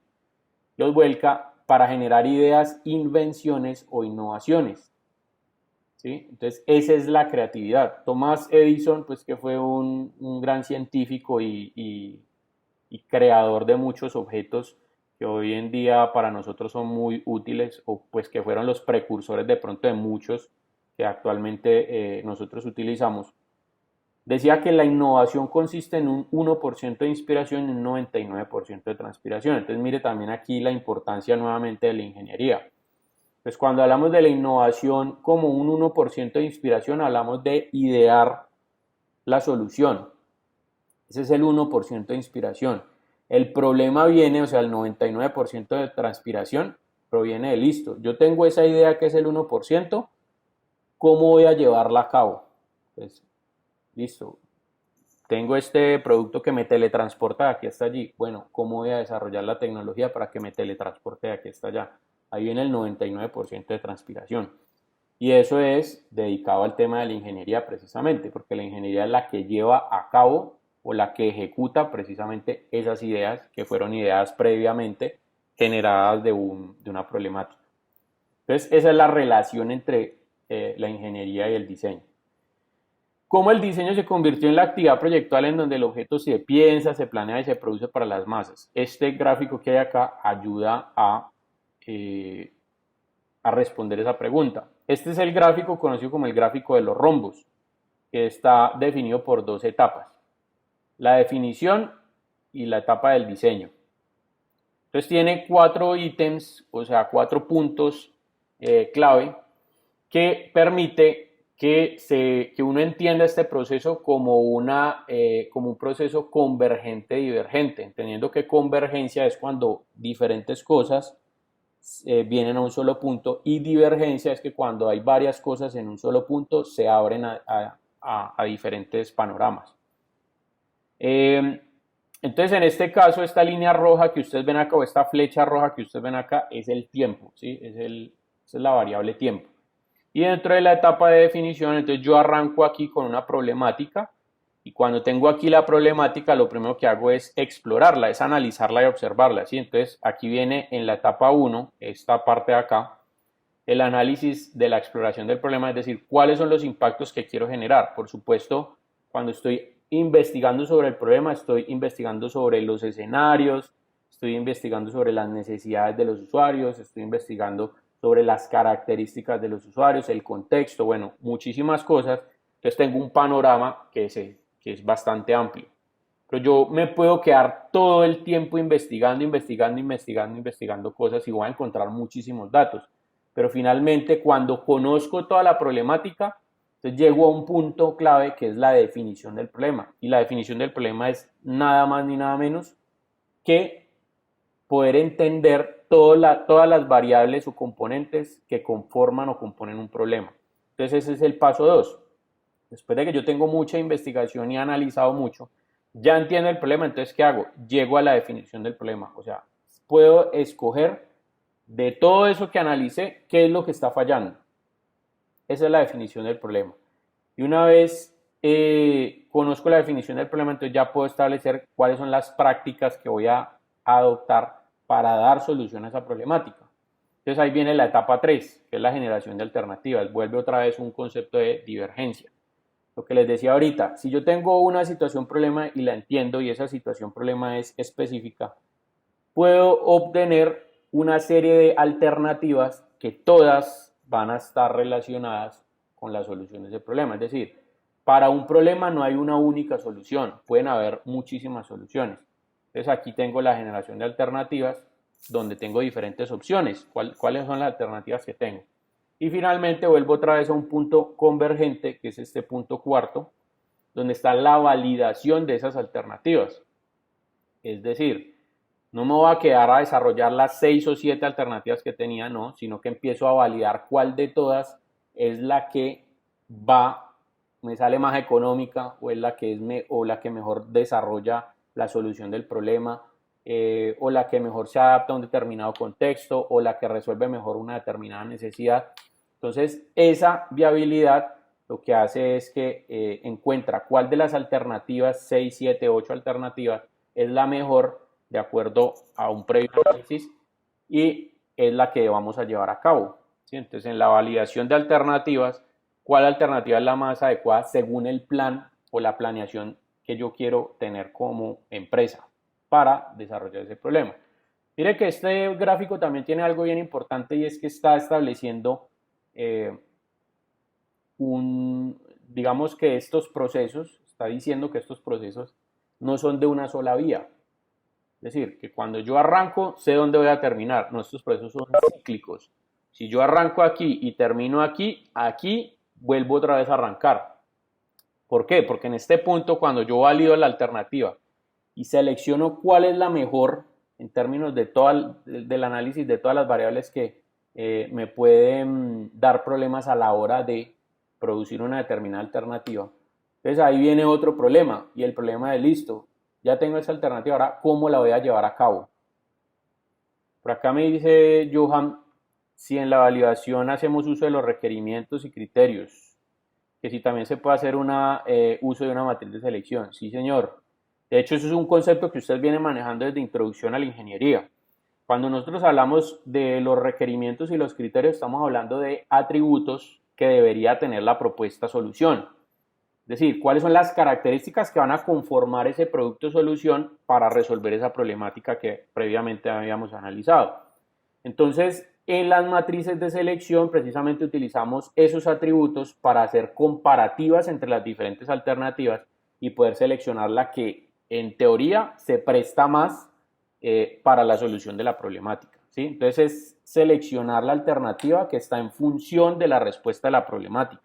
los vuelca para generar ideas, invenciones o innovaciones. ¿Sí? Entonces, esa es la creatividad. Thomas Edison, pues que fue un gran científico y creador de muchos objetos que hoy en día para nosotros son muy útiles o pues que fueron los precursores de pronto de muchos que actualmente nosotros utilizamos. Decía que la innovación consiste en un 1% de inspiración y un 99% de transpiración. Entonces mire también aquí la importancia nuevamente de la ingeniería. Pues cuando hablamos de la innovación como un 1% de inspiración, hablamos de idear la solución. Ese es el 1% de inspiración. El problema viene, o sea, el 99% de transpiración proviene de listo. Yo tengo esa idea que es el 1%, ¿cómo voy a llevarla a cabo? Pues, listo. Tengo este producto que me teletransporta de aquí hasta allí. Bueno, ¿cómo voy a desarrollar la tecnología para que me teletransporte de aquí hasta allá? Ahí viene el 99% de transpiración. Y eso es dedicado al tema de la ingeniería precisamente, porque la ingeniería es la que lleva a cabo o la que ejecuta precisamente esas ideas que fueron ideadas previamente generadas de una problemática. Entonces, esa es la relación entre la ingeniería y el diseño. Cómo el diseño se convirtió en la actividad proyectual en donde el objeto se piensa, se planea y se produce para las masas. Este gráfico que hay acá ayuda a responder esa pregunta. Este es el gráfico conocido como el gráfico de los rombos, que está definido por dos etapas: la definición y la etapa del diseño. Entonces tiene 4 ítems, o sea, 4 puntos clave que permite que uno entienda este proceso como un proceso convergente divergente, entendiendo que convergencia es cuando diferentes cosas vienen a un solo punto y divergencia es que cuando hay varias cosas en un solo punto se abren a diferentes panoramas. Entonces, en este caso, esta línea roja que ustedes ven acá o esta flecha roja que ustedes ven acá es el tiempo, ¿sí? Esa es la variable tiempo. Y dentro de la etapa de definición, entonces yo arranco aquí con una problemática y cuando tengo aquí la problemática, lo primero que hago es explorarla, es analizarla y observarla, ¿sí? Entonces aquí viene en la etapa 1, esta parte de acá, el análisis de la exploración del problema, es decir, cuáles son los impactos que quiero generar. Por supuesto, cuando estoy investigando sobre el problema, estoy investigando sobre los escenarios, estoy investigando sobre las necesidades de los usuarios, estoy investigando sobre las características de los usuarios, el contexto, bueno, muchísimas cosas. Entonces tengo un panorama que es bastante amplio. Pero yo me puedo quedar todo el tiempo investigando cosas y voy a encontrar muchísimos datos. Pero finalmente, cuando conozco toda la problemática, entonces llego a un punto clave que es la definición del problema. Y la definición del problema es nada más ni nada menos que poder entender todas las variables o componentes que conforman o componen un problema. Entonces ese es el paso 2. Después de que yo tengo mucha investigación y he analizado mucho, ya entiendo el problema, entonces ¿qué hago? Llego a la definición del problema. O sea, puedo escoger de todo eso que analicé, ¿qué es lo que está fallando? Esa es la definición del problema. Y una vez conozco la definición del problema, entonces ya puedo establecer cuáles son las prácticas que voy a adoptar para dar solución a esa problemática. Entonces ahí viene la etapa 3, que es la generación de alternativas. Vuelve otra vez un concepto de divergencia. Lo que les decía ahorita, si yo tengo una situación problema y la entiendo y esa situación problema es específica, puedo obtener una serie de alternativas que todas van a estar relacionadas con las soluciones del problema. Es decir, para un problema no hay una única solución, pueden haber muchísimas soluciones. Entonces aquí tengo la generación de alternativas donde tengo diferentes opciones. ¿Cuáles son las alternativas que tengo? Y finalmente vuelvo otra vez a un punto convergente, que es este punto cuarto, donde está la validación de esas alternativas. Es decir, no me voy a quedar a desarrollar las 6 o 7 alternativas que tenía, no, sino que empiezo a validar cuál de todas es la que me sale más económica o es la que o la que mejor desarrolla la solución del problema, o la que mejor se adapta a un determinado contexto o la que resuelve mejor una determinada necesidad. Entonces, esa viabilidad lo que hace es que encuentra cuál de las alternativas, 6, 7, 8 alternativas, es la mejor de acuerdo a un previo análisis y es la que vamos a llevar a cabo. ¿Sí? Entonces, en la validación de alternativas, ¿cuál alternativa es la más adecuada según el plan o la planeación que yo quiero tener como empresa para desarrollar ese problema? Mire que este gráfico también tiene algo bien importante y es que está estableciendo digamos que estos procesos, está diciendo que estos procesos no son de una sola vía. Es decir, que cuando yo arranco, sé dónde voy a terminar. Nuestros procesos son cíclicos. Si yo arranco aquí y termino aquí, aquí vuelvo otra vez a arrancar. ¿Por qué? Porque en este punto, cuando yo valido la alternativa y selecciono cuál es la mejor en términos del análisis de todas las variables que me pueden dar problemas a la hora de producir una determinada alternativa. Entonces ahí viene otro problema y el problema de listo, ya tengo esa alternativa, ahora ¿cómo la voy a llevar a cabo? Por acá me dice Johan, si en la validación hacemos uso de los requerimientos y criterios, que si también se puede hacer uso de una matriz de selección. Sí, señor. De hecho, eso es un concepto que usted viene manejando desde introducción a la ingeniería. Cuando nosotros hablamos de los requerimientos y los criterios, estamos hablando de atributos que debería tener la propuesta solución. Es decir, cuáles son las características que van a conformar ese producto o solución para resolver esa problemática que previamente habíamos analizado. Entonces, en las matrices de selección precisamente utilizamos esos atributos para hacer comparativas entre las diferentes alternativas y poder seleccionar la que en teoría se presta más para la solución de la problemática, ¿sí? Entonces es seleccionar la alternativa que está en función de la respuesta a la problemática.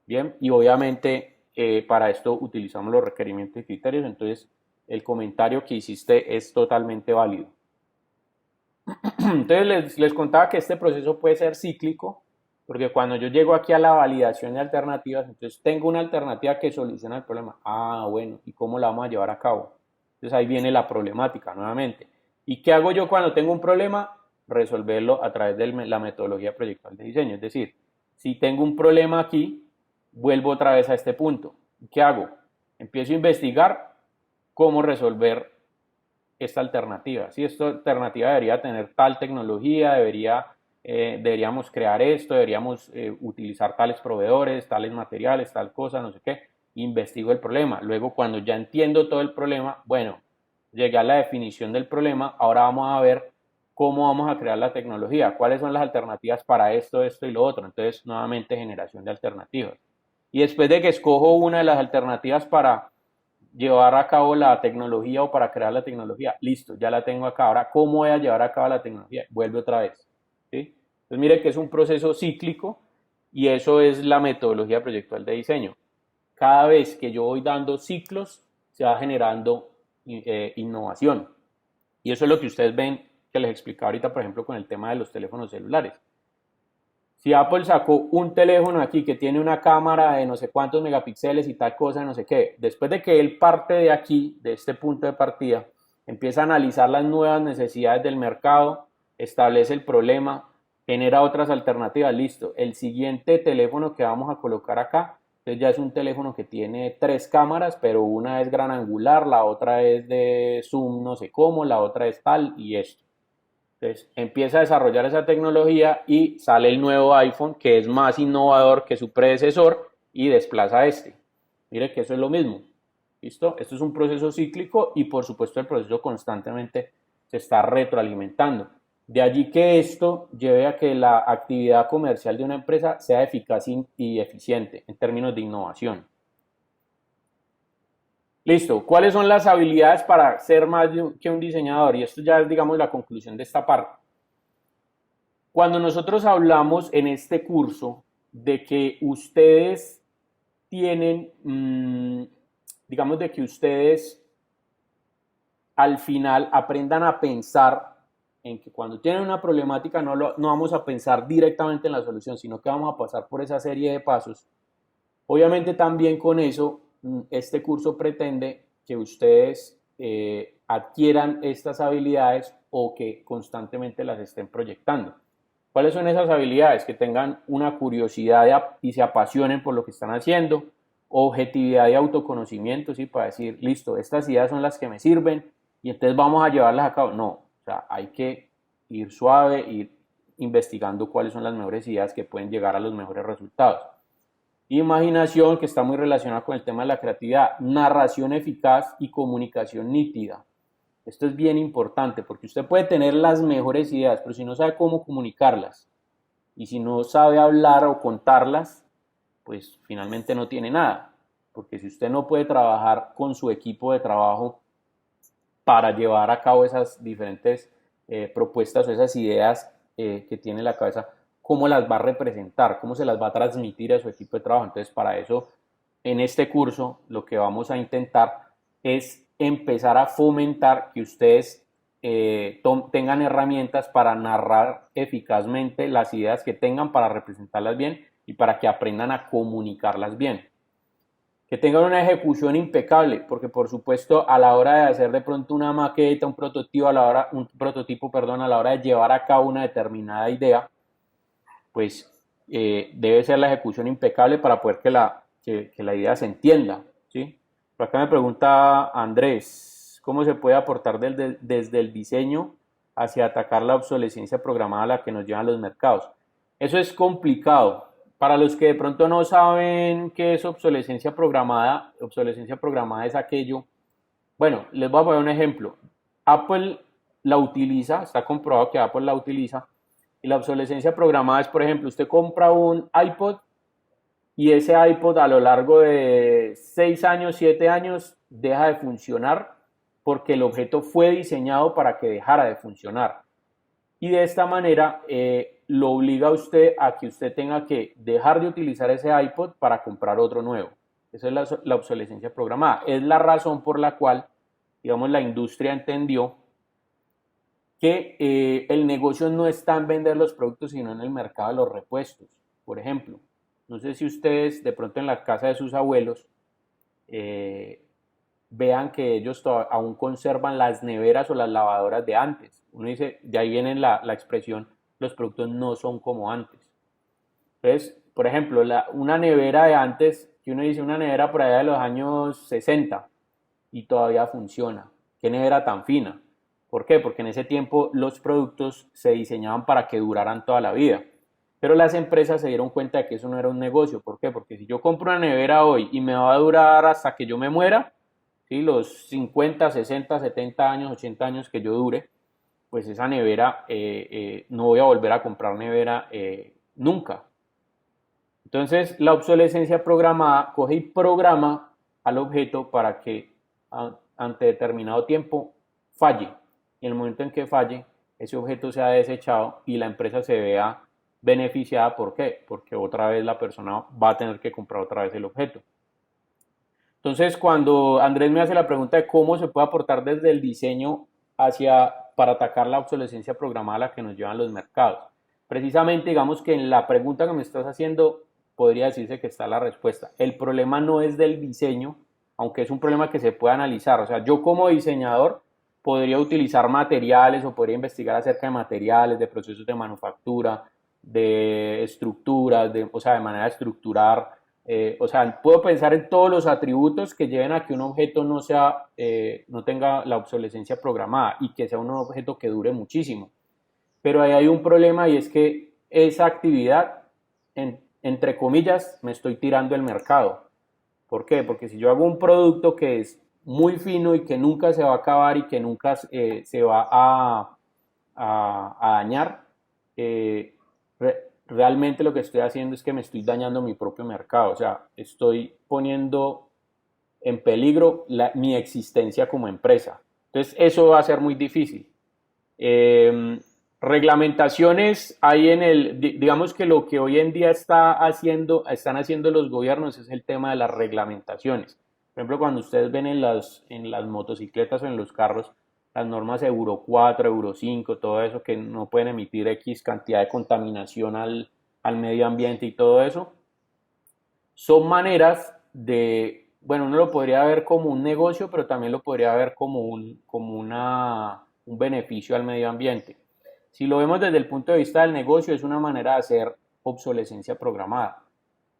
Bien, y obviamente para esto utilizamos los requerimientos y criterios, entonces el comentario que hiciste es totalmente válido. Entonces les contaba que este proceso puede ser cíclico, porque cuando yo llego aquí a la validación de alternativas, entonces tengo una alternativa que soluciona el problema. Ah, bueno, ¿y cómo la vamos a llevar a cabo? Entonces ahí viene la problemática nuevamente. ¿Y qué hago yo cuando tengo un problema? Resolverlo a través de la metodología proyectual de diseño. Es decir, Si tengo un problema aquí, vuelvo otra vez a este punto. ¿Qué hago? Empiezo a investigar cómo resolver esta alternativa. Si esta alternativa debería tener tal tecnología, deberíamos crear esto, deberíamos utilizar tales proveedores, tales materiales, tal cosa, no sé qué. Investigo el problema. Luego, cuando ya entiendo todo el problema, bueno, llegué a la definición del problema, ahora vamos a ver cómo vamos a crear la tecnología, cuáles son las alternativas para esto, esto y lo otro. Entonces, nuevamente, generación de alternativas. Y después de que escojo una de las alternativas para llevar a cabo la tecnología o para crear la tecnología, listo, ya la tengo acá. Ahora, ¿cómo voy a llevar a cabo la tecnología? Vuelve otra vez. ¿Sí? Entonces, mire que es un proceso cíclico y eso es la metodología proyectual de diseño. Cada vez que yo voy dando ciclos, se va generando innovación. Y eso es lo que ustedes ven que les explicaba ahorita, por ejemplo, con el tema de los teléfonos celulares. Si Apple sacó un teléfono aquí que tiene una cámara de no sé cuántos megapíxeles y tal cosa, no sé qué, después de que él parte de aquí, de este punto de partida, empieza a analizar las nuevas necesidades del mercado, establece el problema, genera otras alternativas, listo. El siguiente teléfono que vamos a colocar acá, entonces ya es un teléfono que tiene 3 cámaras, pero una es gran angular, la otra es de zoom no sé cómo, la otra es tal y esto. Entonces empieza a desarrollar esa tecnología y sale el nuevo iPhone que es más innovador que su predecesor y desplaza a este. Mire que eso es lo mismo. ¿Listo? Esto es un proceso cíclico y por supuesto el proceso constantemente se está retroalimentando. De allí que esto lleve a que la actividad comercial de una empresa sea eficaz y eficiente en términos de innovación. Listo. ¿Cuáles son las habilidades para ser más que un diseñador? Y esto ya es, digamos, la conclusión de esta parte. Cuando nosotros hablamos en este curso de que ustedes tienen, digamos, de que ustedes al final aprendan a pensar en que cuando tienen una problemática no vamos a pensar directamente en la solución, sino que vamos a pasar por esa serie de pasos. Obviamente también con eso, este curso pretende que ustedes adquieran estas habilidades o que constantemente las estén proyectando. ¿Cuáles son esas habilidades? Que tengan una curiosidad y se apasionen por lo que están haciendo, objetividad y autoconocimiento, ¿sí? Para decir, listo, estas ideas son las que me sirven y entonces vamos a llevarlas a cabo. No, o sea, hay que ir suave, ir investigando cuáles son las mejores ideas que pueden llegar a los mejores resultados. Imaginación, que está muy relacionada con el tema de la creatividad, narración eficaz y comunicación nítida. Esto es bien importante porque usted puede tener las mejores ideas, pero si no sabe cómo comunicarlas y si no sabe hablar o contarlas, pues finalmente no tiene nada. Porque si usted no puede trabajar con su equipo de trabajo para llevar a cabo esas diferentes propuestas o esas ideas que tiene en la cabeza, cómo las va a representar, cómo se las va a transmitir a su equipo de trabajo. Entonces, para eso, en este curso, lo que vamos a intentar es empezar a fomentar que ustedes tengan herramientas para narrar eficazmente las ideas que tengan, para representarlas bien y para que aprendan a comunicarlas bien. Que tengan una ejecución impecable, porque por supuesto a la hora de hacer de pronto una maqueta, un prototipo, a la hora de llevar a cabo una determinada idea, pues debe ser la ejecución impecable para poder que la idea se entienda, ¿sí? Por acá me pregunta Andrés, ¿cómo se puede aportar desde el diseño hacia atacar la obsolescencia programada a la que nos llevan los mercados? Eso es complicado. Para los que de pronto no saben qué es obsolescencia programada es aquello. Bueno, les voy a poner un ejemplo. Apple la utiliza, está comprobado que Apple la utiliza. Y la obsolescencia programada es, por ejemplo, usted compra un iPod y ese iPod a lo largo de 6 años, 7 años, deja de funcionar porque el objeto fue diseñado para que dejara de funcionar. Y de esta manera lo obliga a usted a que usted tenga que dejar de utilizar ese iPod para comprar otro nuevo. Esa es la obsolescencia programada. Es la razón por la cual, digamos, la industria entendió que el negocio no está en vender los productos, sino en el mercado de los repuestos. Por ejemplo, no sé si ustedes de pronto en la casa de sus abuelos vean que ellos aún conservan las neveras o las lavadoras de antes. Uno dice, de ahí viene la expresión, los productos no son como antes. Entonces, por ejemplo, una nevera de antes, que uno dice una nevera por allá de los años 60 y todavía funciona. ¿Qué nevera tan fina? ¿Por qué? Porque en ese tiempo los productos se diseñaban para que duraran toda la vida. Pero las empresas se dieron cuenta de que eso no era un negocio. ¿Por qué? Porque si yo compro una nevera hoy y me va a durar hasta que yo me muera, ¿sí? Los 50, 60, 70 años, 80 años que yo dure, pues esa nevera, no voy a volver a comprar nevera nunca. Entonces, la obsolescencia programada coge y programa al objeto para que ante determinado tiempo falle. Y en el momento en que falle, ese objeto sea desechado y la empresa se vea beneficiada. ¿Por qué? Porque otra vez la persona va a tener que comprar otra vez el objeto. Entonces, cuando Andrés me hace la pregunta de cómo se puede aportar desde el diseño para atacar la obsolescencia programada a la que nos llevan los mercados, precisamente digamos que en la pregunta que me estás haciendo podría decirse que está la respuesta. El problema no es del diseño, aunque es un problema que se puede analizar. O sea, yo como diseñador podría utilizar materiales o podría investigar acerca de materiales, de procesos de manufactura, de estructuras, o sea, de manera de estructurar. O sea, puedo pensar en todos los atributos que lleven a que un objeto no tenga la obsolescencia programada y que sea un objeto que dure muchísimo. Pero ahí hay un problema y es que esa actividad, entre comillas, me estoy tirando el mercado. ¿Por qué? Porque si yo hago un producto que es muy fino y que nunca se va a acabar y que nunca se va a dañar, realmente lo que estoy haciendo es que me estoy dañando mi propio mercado. O sea, estoy poniendo en peligro mi existencia como empresa. Entonces, eso va a ser muy difícil. Reglamentaciones hay digamos que lo que hoy en día están haciendo los gobiernos es el tema de las reglamentaciones. Por ejemplo, cuando ustedes ven en las motocicletas o en los carros, las normas Euro 4, Euro 5, todo eso, que no pueden emitir X cantidad de contaminación al medio ambiente y todo eso, son maneras bueno, uno lo podría ver como un negocio, pero también lo podría ver como un beneficio al medio ambiente. Si lo vemos desde el punto de vista del negocio, es una manera de hacer obsolescencia programada.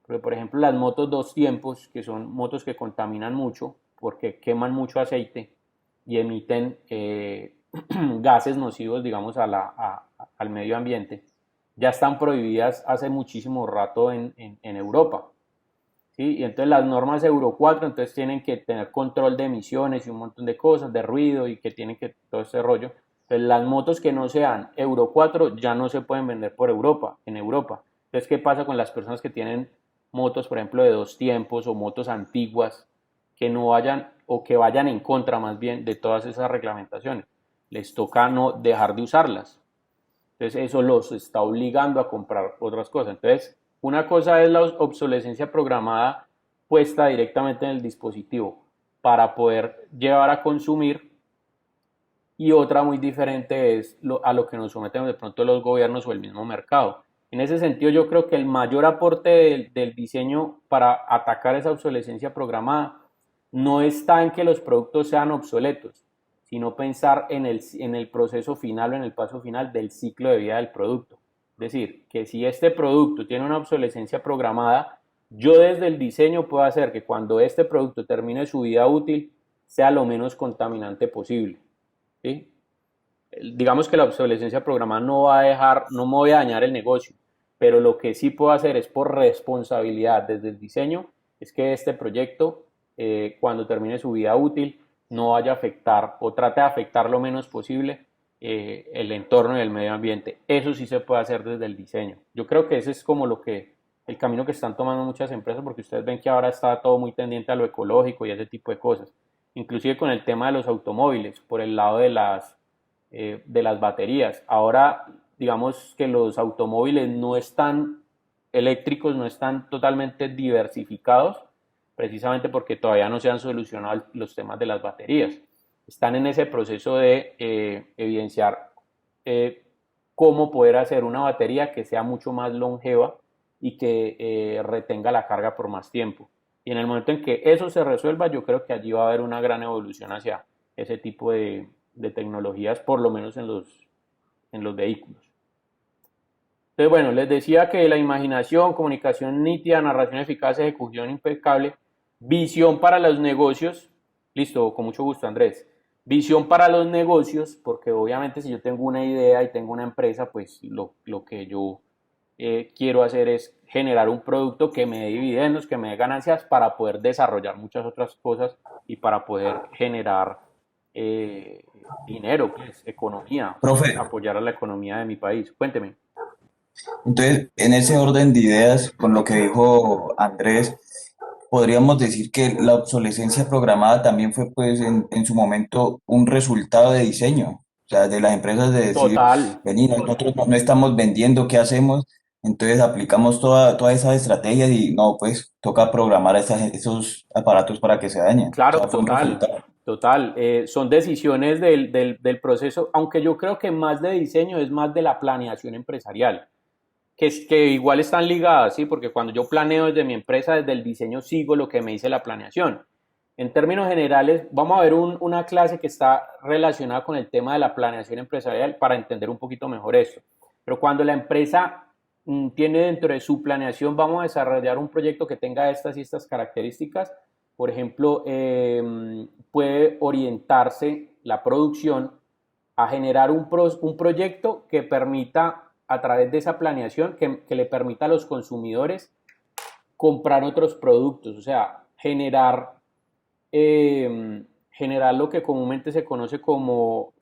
Porque, por ejemplo, las motos dos tiempos, que son motos que contaminan mucho porque queman mucho aceite y emiten gases nocivos, digamos, al medio ambiente, ya están prohibidas hace muchísimo rato en Europa. ¿Sí? Y entonces las normas Euro 4 entonces tienen que tener control de emisiones y un montón de cosas, de ruido y que tienen que todo ese rollo. Entonces las motos que no sean Euro 4 ya no se pueden vender en Europa. Entonces, ¿qué pasa con las personas que tienen motos, por ejemplo, de dos tiempos o motos antiguas que no vayan o que vayan en contra más bien de todas esas reglamentaciones? Les toca no dejar de usarlas. Entonces eso los está obligando a comprar otras cosas. Entonces, una cosa es la obsolescencia programada puesta directamente en el dispositivo para poder llevar a consumir, y otra muy diferente es a lo que nos someten de pronto los gobiernos o el mismo mercado. En ese sentido, yo creo que el mayor aporte del diseño para atacar esa obsolescencia programada no está en que los productos sean obsoletos, sino pensar en el proceso final o en el paso final del ciclo de vida del producto. Es decir, que si este producto tiene una obsolescencia programada, yo desde el diseño puedo hacer que cuando este producto termine su vida útil sea lo menos contaminante posible. ¿Sí? Digamos que la obsolescencia programada no me voy a dañar el negocio, pero lo que sí puedo hacer es por responsabilidad desde el diseño, es que este proyecto, cuando termine su vida útil, no vaya a afectar o trate de afectar lo menos posible el entorno y el medio ambiente. Eso sí se puede hacer desde el diseño. Yo creo que ese es como el camino que están tomando muchas empresas, porque ustedes ven que ahora está todo muy tendiente a lo ecológico y ese tipo de cosas. Inclusive con el tema de los automóviles, por el lado de las baterías. Ahora, digamos que los automóviles eléctricos no están totalmente diversificados, precisamente porque todavía no se han solucionado los temas de las baterías. Están en ese proceso de evidenciar cómo poder hacer una batería que sea mucho más longeva y que retenga la carga por más tiempo. Y en el momento en que eso se resuelva, yo creo que allí va a haber una gran evolución hacia ese tipo de tecnologías, por lo menos en los vehículos. Entonces, bueno, les decía que la imaginación, comunicación nítida, narración eficaz, ejecución impecable, visión para los negocios, listo, con mucho gusto, Andrés. Visión para los negocios, porque obviamente si yo tengo una idea y tengo una empresa, pues lo que yo quiero hacer es generar un producto que me dé dividendos, que me dé ganancias para poder desarrollar muchas otras cosas y para poder generar eh, dinero, pues, economía, Profe, apoyar a la economía de mi país. Cuénteme. entonces, en ese orden de ideas, con lo que dijo Andrés, podríamos decir que la obsolescencia programada también fue, pues, en su momento un resultado de diseño, o sea, de las empresas de decir, Total, vení, nosotros no estamos vendiendo, ¿qué hacemos? Entonces aplicamos todas esas estrategias y no, pues, toca programar esos aparatos para que se dañen. O claro, sea, fue un total, resultado. total. Son decisiones del proceso, aunque yo creo que más de diseño es más de la planeación empresarial, que igual están ligadas, ¿sí? Porque cuando yo planeo desde mi empresa, desde el diseño sigo lo que me dice la planeación. En términos generales, vamos a ver una clase que está relacionada con el tema de la planeación empresarial para entender un poquito mejor esto. Pero cuando la empresa tiene dentro de su planeación, vamos a desarrollar un proyecto que tenga estas y estas características. Por ejemplo, puede orientarse la producción a generar un proyecto que permita, a través de esa planeación, que le permita a los consumidores comprar otros productos, o sea, generar lo que comúnmente se conoce como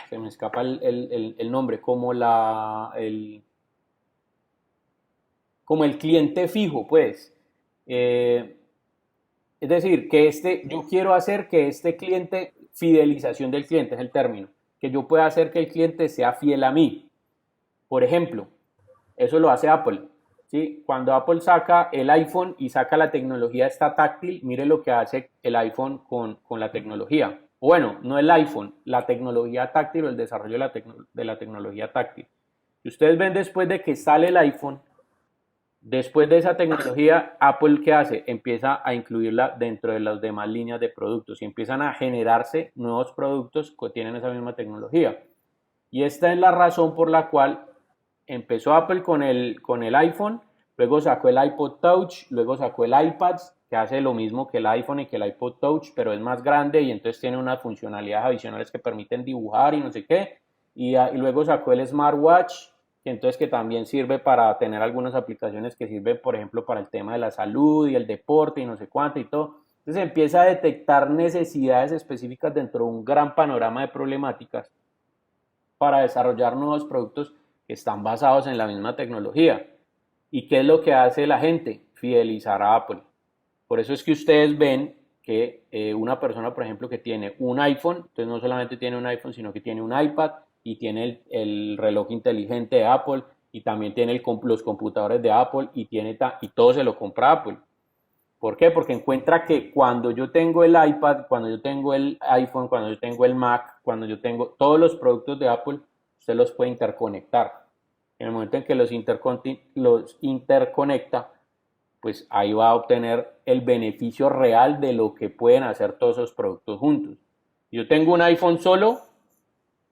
se me escapa el nombre, como el cliente fijo, pues. Eh, es decir, yo quiero hacer que este cliente, fidelización del cliente es el término, que yo pueda hacer que el cliente sea fiel a mí. Por ejemplo, eso lo hace Apple. ¿Sí? Cuando Apple saca el iPhone y saca la tecnología esta táctil, mire lo que hace el iPhone con la tecnología. Bueno, no el iPhone, la tecnología táctil o el desarrollo de la tecnología táctil. Y ustedes ven después de que sale el iPhone, después de esa tecnología, Apple ¿qué hace? Empieza a incluirla dentro de las demás líneas de productos y empiezan a generarse nuevos productos que tienen esa misma tecnología. Y esta es la razón por la cual empezó Apple con el iPhone, luego sacó el iPod Touch, luego sacó el iPad, que hace lo mismo que el iPhone y que el iPod Touch, pero es más grande y entonces tiene unas funcionalidades adicionales que permiten dibujar y no sé qué. Y luego sacó el smartwatch, que entonces que también sirve para tener algunas aplicaciones que sirven, por ejemplo, para el tema de la salud y el deporte y no sé cuánto y todo. Entonces empieza a detectar necesidades específicas dentro de un gran panorama de problemáticas para desarrollar nuevos productos que están basados en la misma tecnología. ¿Y qué es lo que hace la gente? Fidelizar a Apple. Por eso es que ustedes ven que una persona, por ejemplo, que tiene un iPhone, entonces no solamente tiene un iPhone, sino que tiene un iPad y tiene el reloj inteligente de Apple y también tiene los computadores de Apple y todo se lo compra Apple. ¿Por qué? Porque encuentra que cuando yo tengo el iPad, cuando yo tengo el iPhone, cuando yo tengo el Mac, cuando yo tengo todos los productos de Apple, usted los puede interconectar. En el momento en que los interconecta, pues ahí va a obtener el beneficio real de lo que pueden hacer todos esos productos juntos. Yo tengo un iPhone solo,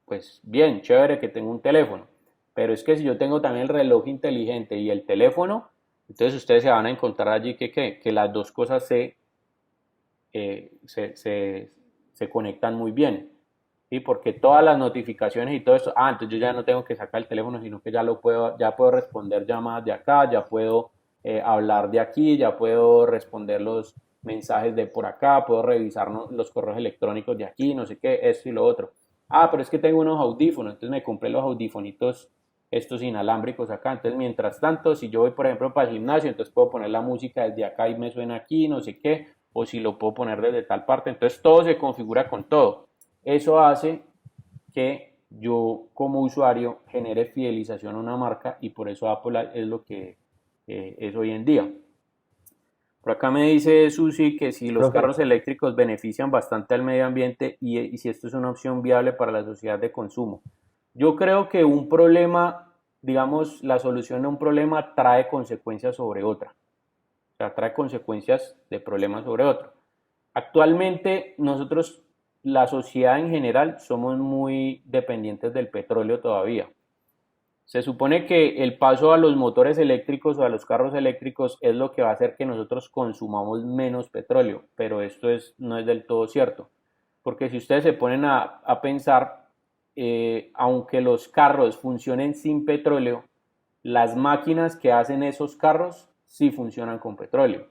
pues bien, chévere que tengo un teléfono. Pero es que si yo tengo también el reloj inteligente y el teléfono, entonces ustedes se van a encontrar allí que las dos cosas eh, se, se, se conectan muy bien. ¿Sí? Porque todas las notificaciones y todo eso, entonces yo ya no tengo que sacar el teléfono, sino que ya puedo responder llamadas de acá, ya puedo hablar de aquí, ya puedo responder los mensajes de por acá, puedo revisar los correos electrónicos de aquí, no sé qué, esto y lo otro. Pero es que tengo unos audífonos, entonces me compré los audífonitos estos inalámbricos acá. Entonces, mientras tanto, si yo voy, por ejemplo, para el gimnasio, entonces puedo poner la música desde acá y me suena aquí, no sé qué, o si lo puedo poner desde tal parte. Entonces, todo se configura con todo. Eso hace que yo como usuario genere fidelización a una marca y por eso Apple es lo que es hoy en día. Por acá me dice Susi que si los Profe, carros eléctricos benefician bastante al medio ambiente y si esto es una opción viable para la sociedad de consumo. Yo creo que un problema, digamos, la solución a un problema trae consecuencias sobre otra. O sea, trae consecuencias de problemas sobre otro. Actualmente nosotros la sociedad en general somos muy dependientes del petróleo todavía. Se supone que el paso a los motores eléctricos o a los carros eléctricos es lo que va a hacer que nosotros consumamos menos petróleo, pero esto no es del todo cierto, porque si ustedes se ponen a pensar, aunque los carros funcionen sin petróleo, las máquinas que hacen esos carros sí funcionan con petróleo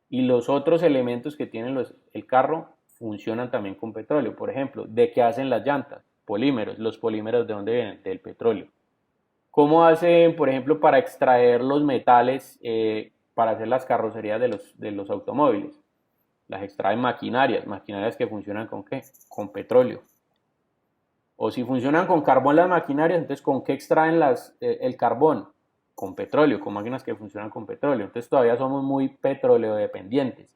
y los otros elementos que tiene el carro funcionan también con petróleo. Por ejemplo, ¿de qué hacen las llantas? Polímeros. ¿Los polímeros de dónde vienen? Del petróleo. ¿Cómo hacen, por ejemplo, para extraer los metales para hacer las carrocerías de los automóviles? Las extraen maquinarias que funcionan con ¿qué? Con petróleo. O si funcionan con carbón las maquinarias, entonces ¿con qué extraen el carbón? Con petróleo, con máquinas que funcionan con petróleo. Entonces todavía somos muy petróleo dependientes.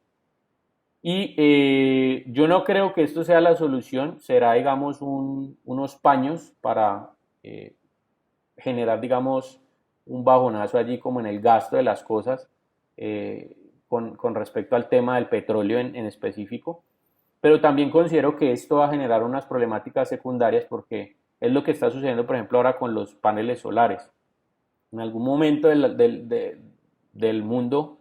Y yo no creo que esto sea la solución, será, digamos, unos paños para generar, digamos, un bajonazo allí como en el gasto de las cosas con respecto al tema del petróleo en específico. Pero también considero que esto va a generar unas problemáticas secundarias porque es lo que está sucediendo, por ejemplo, ahora con los paneles solares. En algún momento del mundo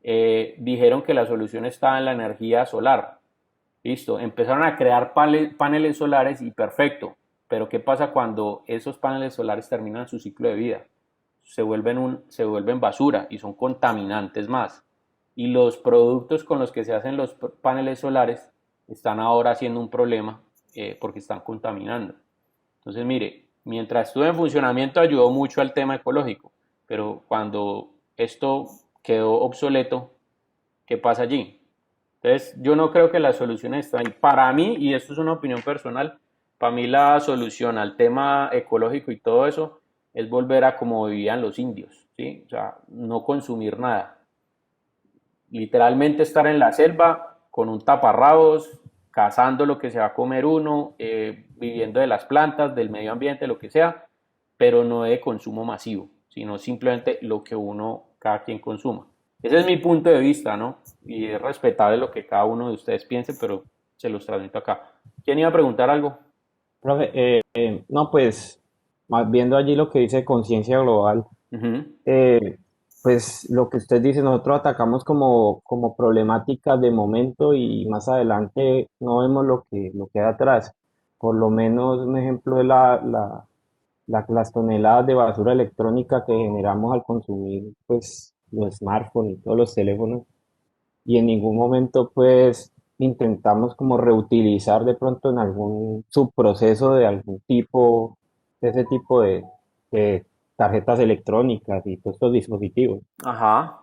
dijeron que la solución estaba en la energía solar. Listo, empezaron a crear paneles solares y perfecto. Pero ¿qué pasa cuando esos paneles solares terminan su ciclo de vida? Se vuelven basura y son contaminantes más. Y los productos con los que se hacen los paneles solares están ahora siendo un problema porque están contaminando. Entonces, mire, mientras estuvo en funcionamiento ayudó mucho al tema ecológico, pero cuando esto quedó obsoleto, ¿qué pasa allí? Entonces, yo no creo que la solución está ahí. Para mí, y esto es una opinión personal, para mí la solución al tema ecológico y todo eso es volver a como vivían los indios, ¿sí? O sea, no consumir nada. Literalmente estar en la selva con un taparrabos, cazando lo que se va a comer uno, viviendo de las plantas, del medio ambiente, lo que sea, pero no de consumo masivo, sino simplemente lo que cada quien consuma. Ese es mi punto de vista, ¿no? Y es respetable lo que cada uno de ustedes piense, pero se los transmito acá. ¿Quién iba a preguntar algo? Profe, no, pues, viendo allí lo que dice conciencia global, Ujú. eh, pues lo que usted dice, nosotros atacamos como problemática de momento y más adelante no vemos lo que hay atrás. Por lo menos un ejemplo es las toneladas de basura electrónica que generamos al consumir pues los smartphones y todos los teléfonos y en ningún momento pues intentamos como reutilizar de pronto en algún subproceso de algún tipo, de ese tipo de tarjetas electrónicas y todos estos dispositivos. Ajá.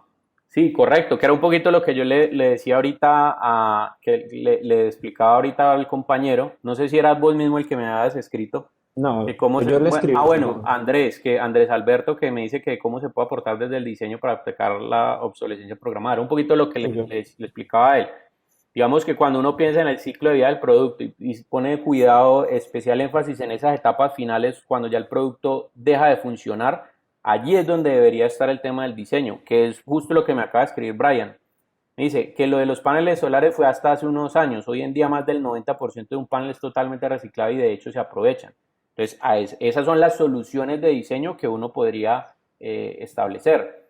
Sí, correcto, que era un poquito lo que yo le decía ahorita, que le explicaba ahorita al compañero, no sé si eras vos mismo el que me habías escrito, No, que cómo yo le escribí. bueno, Andrés, que Andrés Alberto, que me dice que cómo se puede aportar desde el diseño para aplicar la obsolescencia programada, era un poquito lo que Sí, le explicaba a él. Digamos que cuando uno piensa en el ciclo de vida del producto y pone cuidado, especial énfasis en esas etapas finales, cuando ya el producto deja de funcionar, allí es donde debería estar el tema del diseño, que es justo lo que me acaba de escribir Brian. Me dice que lo de los paneles solares fue hasta hace unos años. Hoy en día más del 90% de un panel es totalmente reciclado y de hecho se aprovechan. Entonces, esas son las soluciones de diseño que uno podría establecer.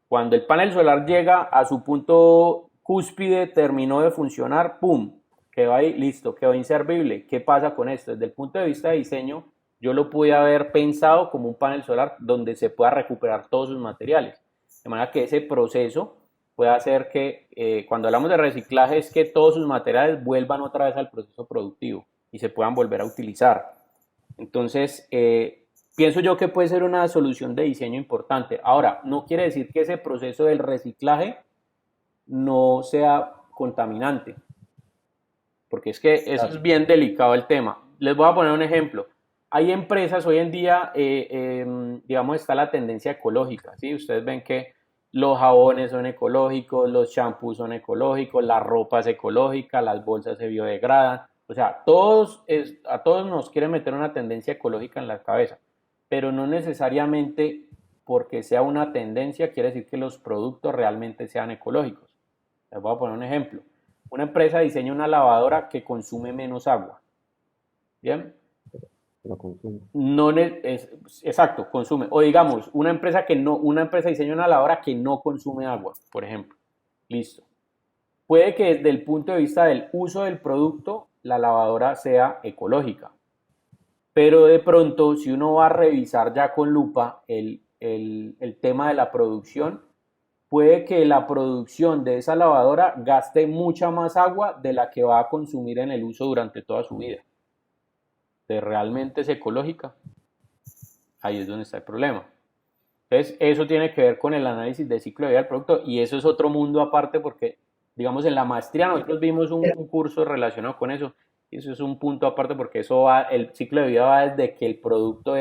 Cuando el panel solar llega a su punto cúspide, terminó de funcionar, ¡pum! Quedó ahí, listo, quedó inservible. ¿Qué pasa con esto? Desde el punto de vista de diseño, yo lo pude haber pensado como un panel solar donde se pueda recuperar todos sus materiales. De manera que ese proceso puede hacer que, cuando hablamos de reciclaje, es que todos sus materiales vuelvan otra vez al proceso productivo y se puedan volver a utilizar. Entonces, pienso yo que puede ser una solución de diseño importante. Ahora, no quiere decir que ese proceso del reciclaje no sea contaminante, porque es que eso claro. es bien delicado el tema. Les voy a poner un ejemplo. Hay empresas hoy en día, digamos, está la tendencia ecológica, ¿sí? Ustedes ven que los jabones son ecológicos, los champús son ecológicos, la ropa es ecológica, las bolsas se biodegradan. O sea, a todos nos quieren meter una tendencia ecológica en la cabeza, pero no necesariamente porque sea una tendencia quiere decir que los productos realmente sean ecológicos. Les voy a poner un ejemplo. Una empresa diseña una lavadora que consume menos agua. ¿Bien? Lo consumo. No exacto, consume. O digamos, una empresa diseña una lavadora que no consume agua, por ejemplo. Listo. Puede que desde el punto de vista del uso del producto, la lavadora sea ecológica. Pero de pronto, si uno va a revisar ya con lupa el tema de la producción, puede que la producción de esa lavadora gaste mucha más agua de la que va a consumir en el uso durante toda su vida. ¿Realmente es ecológica? Ahí es donde está el problema. Entonces, eso tiene que ver con el análisis de ciclo de vida del producto y eso es otro mundo aparte porque, digamos, en la maestría nosotros vimos un curso relacionado con eso y eso es un punto aparte porque el ciclo de vida va desde que el producto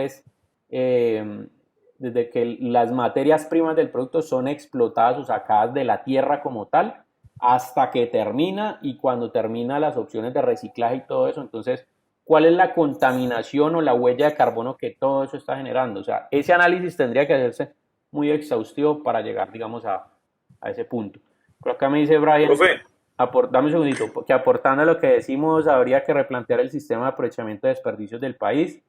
desde que las materias primas del producto son explotadas o sacadas de la tierra como tal, hasta que termina y cuando termina las opciones de reciclaje y todo eso, entonces cuál es la contaminación o la huella de carbono que todo eso está generando. O sea, ese análisis tendría que hacerse muy exhaustivo para llegar, digamos, a ese punto. Pero acá me dice Brian, Profe, dame un segundito, que aportando a lo que decimos, habría que replantear el sistema de aprovechamiento de desperdicios del país,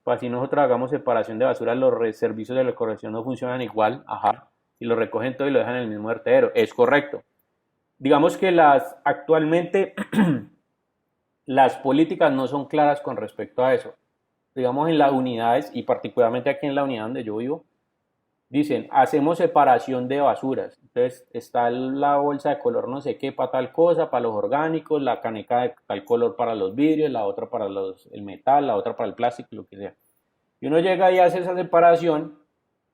pues así nosotros hagamos separación de basura, los servicios de recolección no funcionan igual, ajá, y lo recogen todo y lo dejan en el mismo vertedero, es correcto. Digamos que actualmente las políticas no son claras con respecto a eso. Digamos en las unidades, y particularmente aquí en la unidad donde yo vivo, dicen, hacemos separación de basuras. Entonces está la bolsa de color no sé qué para tal cosa, para los orgánicos, la caneca de tal color para los vidrios, la otra para el metal, la otra para el plástico, lo que sea. Y uno llega y hace esa separación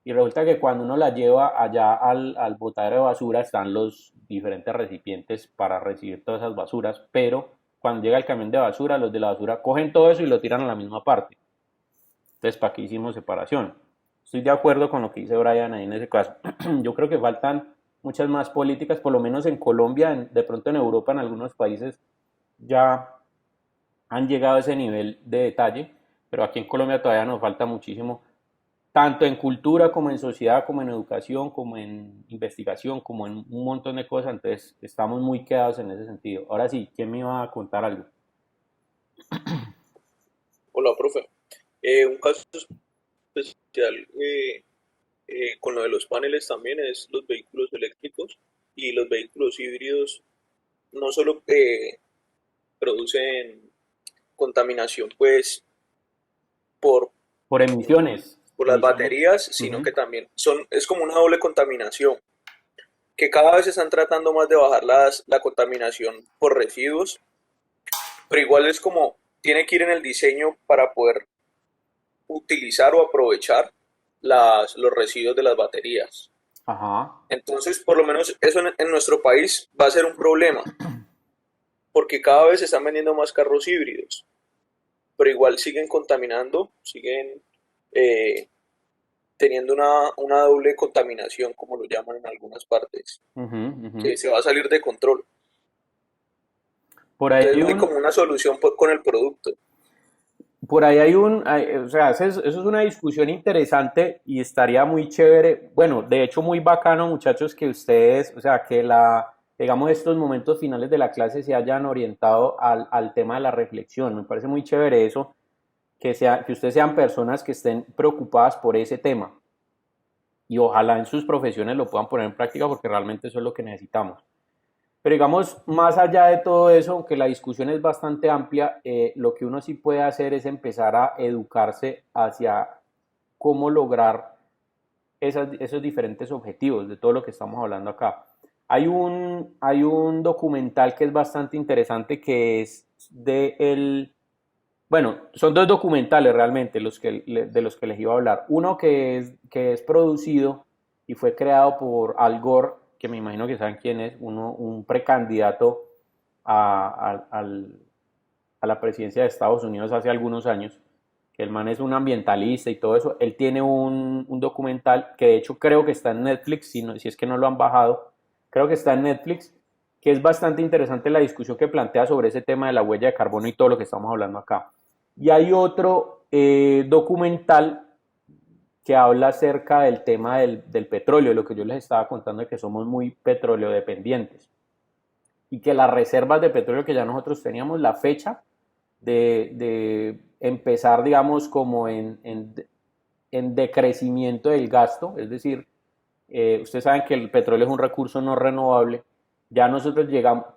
y resulta que cuando uno la lleva allá al botadero de basura están los diferentes recipientes para recibir todas esas basuras, pero cuando llega el camión de basura, los de la basura cogen todo eso y lo tiran a la misma parte. Entonces, ¿para qué hicimos separación? Estoy de acuerdo con lo que dice Brian ahí en ese caso. Yo creo que faltan muchas más políticas, por lo menos en Colombia, de pronto en Europa, en algunos países ya han llegado a ese nivel de detalle, pero aquí en Colombia todavía nos falta muchísimo, tanto en cultura como en sociedad, como en educación, como en investigación, como en un montón de cosas, entonces estamos muy quedados en ese sentido. Ahora sí, ¿quién me iba a contar algo? hola, profe. Un caso especial con lo de los paneles también es los vehículos eléctricos y los vehículos híbridos no solo producen contaminación pues por, Por emisiones. por las Emisiones. baterías, sino Ujú. que también es como una doble contaminación, que cada vez están tratando más de bajar la contaminación por residuos, pero igual es como tiene que ir en el diseño para poder utilizar o aprovechar los residuos de las baterías. Ajá. Entonces, por lo menos eso en nuestro país va a ser un problema, porque cada vez se están vendiendo más carros híbridos, pero igual siguen contaminando, siguen eh, teniendo una doble contaminación, como lo llaman en algunas partes, Ujú, ujú. que se va a salir de control. Por ahí Entonces hay no hay un, como una solución con el producto. Por ahí o sea, eso es una discusión interesante y estaría muy chévere, bueno, de hecho muy bacano, muchachos, que ustedes, o sea, digamos, estos momentos finales de la clase se hayan orientado al tema de la reflexión. Me parece muy chévere eso, que ustedes sean personas que estén preocupadas por ese tema y ojalá en sus profesiones lo puedan poner en práctica porque realmente eso es lo que necesitamos. Pero digamos, más allá de todo eso, aunque la discusión es bastante amplia, lo que uno sí puede hacer es empezar a educarse hacia cómo lograr esos diferentes objetivos de todo lo que estamos hablando acá. Hay un documental que es bastante interesante que es bueno, son dos documentales realmente de los que les iba a hablar. Uno que es producido y fue creado por Al Gore, que me imagino que saben quién es, un precandidato a la presidencia de Estados Unidos hace algunos años, que el man es un ambientalista y todo eso. Él tiene un documental que de hecho creo que está en Netflix, si es que no lo han bajado, creo que está en Netflix, que es bastante interesante la discusión que plantea sobre ese tema de la huella de carbono y todo lo que estamos hablando acá. Y hay otro documental que habla acerca del tema del petróleo, lo que yo les estaba contando de que somos muy petróleo dependientes. y que las reservas de petróleo que ya nosotros teníamos, la fecha de empezar, digamos, como en decrecimiento del gasto, es decir, ustedes saben que el petróleo es un recurso no renovable, ya nosotros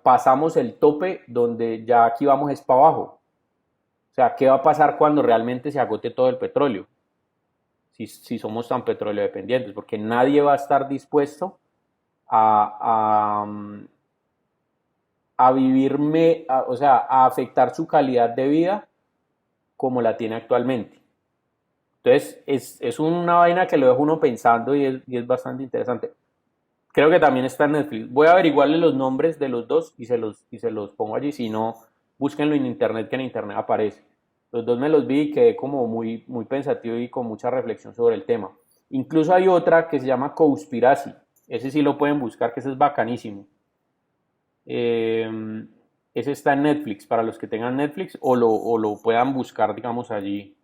pasamos el tope donde ya aquí vamos es para abajo. O sea, ¿qué va a pasar cuando realmente se agote todo el petróleo? Si somos tan petróleo dependientes, porque nadie va a estar dispuesto a, a vivirme, o sea, a afectar su calidad de vida como la tiene actualmente. Entonces, es una vaina que lo deja uno pensando y es bastante interesante. Creo que también está en Netflix. Voy a averiguarle los nombres de los dos y se los pongo allí. Si no, búsquenlo en internet, que en internet aparece. Los dos me los vi y quedé como muy, muy pensativo y con mucha reflexión sobre el tema. Incluso hay otra que se llama Conspiracy. Ese sí lo pueden buscar, que ese es bacanísimo. Eh, Ese está en Netflix, para los que tengan Netflix o lo puedan buscar, digamos, allí.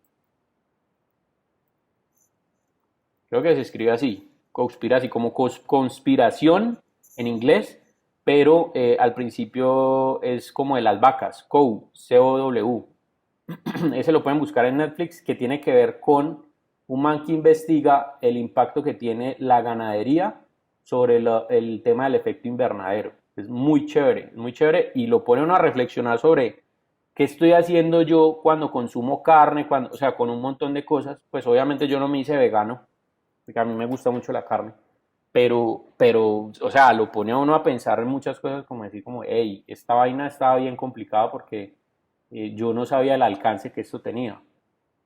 Creo que se escribe así, Conspiracy, como conspiración en inglés, pero al principio es como de las vacas, C-O-W. Ese lo pueden buscar en Netflix, que tiene que ver con un man que investiga el impacto que tiene la ganadería sobre el tema del efecto invernadero. Es muy chévere y lo pone uno a reflexionar sobre qué estoy haciendo yo cuando consumo carne, o sea, con un montón de cosas. Pues obviamente yo no me hice vegano, porque a mí me gusta mucho la carne, o sea, lo pone a uno a pensar en muchas cosas, como decir, como, hey, esta vaina estaba bien complicada porque yo no sabía el alcance que esto tenía.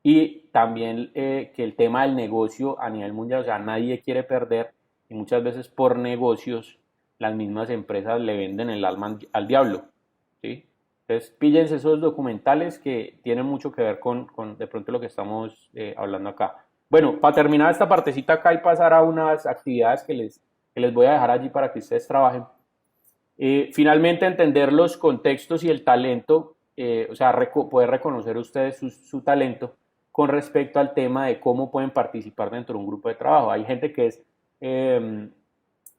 Y también que el tema del negocio a nivel mundial, o sea, nadie quiere perder y muchas veces por negocios las mismas empresas le venden el alma al diablo, ¿sí? Entonces, píllense esos documentales que tienen mucho que ver con de pronto lo que estamos hablando acá. Bueno, para terminar esta partecita acá y pasar a unas actividades que les voy a dejar allí para que ustedes trabajen. Finalmente, entender los contextos y el talento, o sea, poder reconocer ustedes su talento con respecto al tema de cómo pueden participar dentro de un grupo de trabajo. Hay gente que es,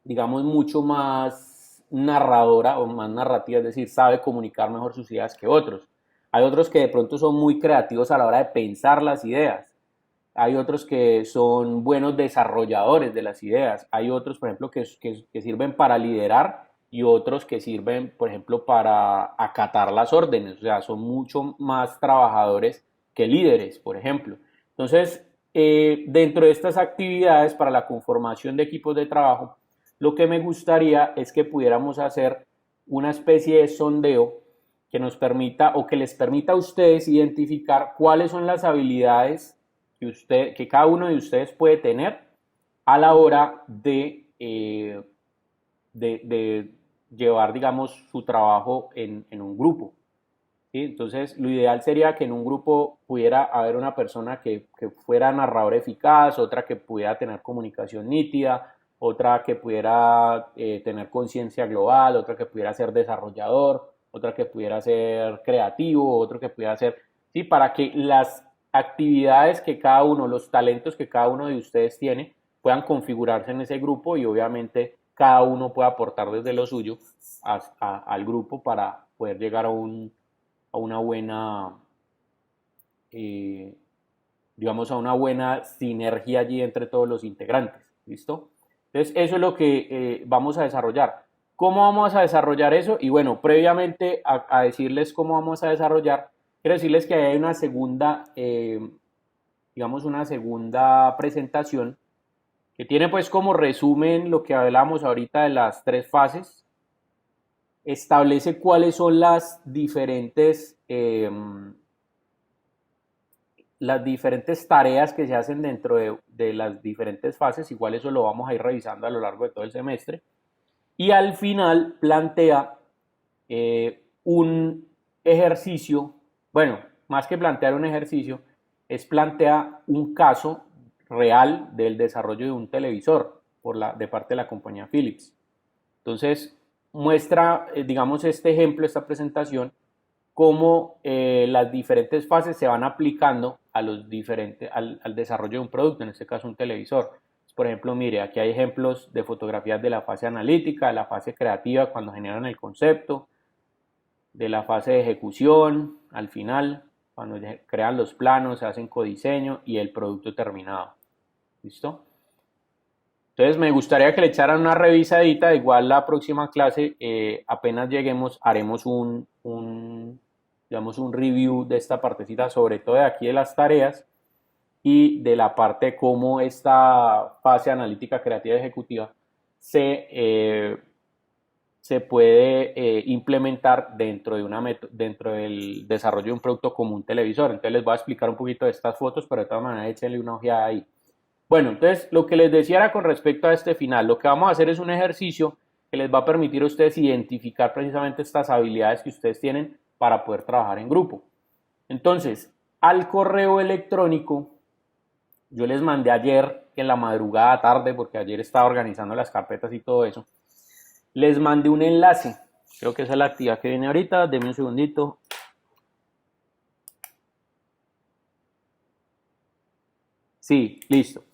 digamos, mucho más narradora o más narrativa, es decir, sabe comunicar mejor sus ideas que otros. Hay otros que de pronto son muy creativos a la hora de pensar las ideas. Hay otros que son buenos desarrolladores de las ideas. Hay otros, por ejemplo, que sirven para liderar y otros que sirven, por ejemplo, para acatar las órdenes. O sea, son mucho más trabajadores que líderes, por ejemplo. Entonces, dentro de estas actividades para la conformación de equipos de trabajo, lo que me gustaría es que pudiéramos hacer una especie de sondeo que nos permita o que les permita a ustedes identificar cuáles son las habilidades que cada uno de ustedes puede tener a la hora de llevar, digamos, su trabajo en un grupo, ¿sí? Entonces, lo ideal sería que en un grupo pudiera haber una persona que fuera narrador eficaz, otra que pudiera tener comunicación nítida, otra que pudiera tener conciencia global, otra que pudiera ser desarrollador, otra que pudiera ser creativo, otro que pudiera ser, sí, para que las actividades que cada uno, los talentos que cada uno de ustedes tiene, puedan configurarse en ese grupo y obviamente cada uno pueda aportar desde lo suyo al grupo para poder llegar a una buena, eh, digamos, a una buena sinergia allí entre todos los integrantes. ¿Listo? Entonces, eso es lo que vamos a desarrollar. ¿Cómo vamos a desarrollar eso? Y bueno, previamente a decirles cómo vamos a desarrollar, quiero decirles que hay una segunda, digamos, una segunda presentación que tiene pues como resumen lo que hablamos ahorita de las tres fases. Establece cuáles son las diferentes tareas que se hacen dentro de las diferentes fases. Igual eso lo vamos a ir revisando a lo largo de todo el semestre. Y al final plantea un ejercicio, bueno, más que plantear un ejercicio, es plantear un caso real del desarrollo de un televisor de parte de la compañía Philips. Entonces, muestra, digamos, este ejemplo, esta presentación, cómo las diferentes fases se van aplicando al desarrollo de un producto, en este caso un televisor. por ejemplo, mire, aquí hay ejemplos de fotografías de la fase analítica, de la fase creativa cuando generan el concepto, de la fase de ejecución al final, cuando crean los planos, se hacen codiseño y el producto terminado. ¿Listo? Entonces me gustaría que le echaran una revisadita, igual la próxima clase, apenas lleguemos, haremos digamos, un review de esta partecita, sobre todo de aquí de las tareas y de la parte de cómo esta fase analítica, creativa y ejecutiva se puede implementar dentro del desarrollo de un producto como un televisor. Entonces les voy a explicar un poquito de estas fotos, pero de todas maneras échenle una ojeada ahí. Bueno, entonces lo que les decía era con respecto a este final, lo que vamos a hacer es un ejercicio que les va a permitir a ustedes identificar precisamente estas habilidades que ustedes tienen para poder trabajar en grupo. Entonces, al correo electrónico, yo les mandé ayer en la madrugada tarde, porque ayer estaba organizando las carpetas y todo eso, les mandé un enlace, creo que esa es la actividad que viene ahorita, denme un segundito. Sí, listo.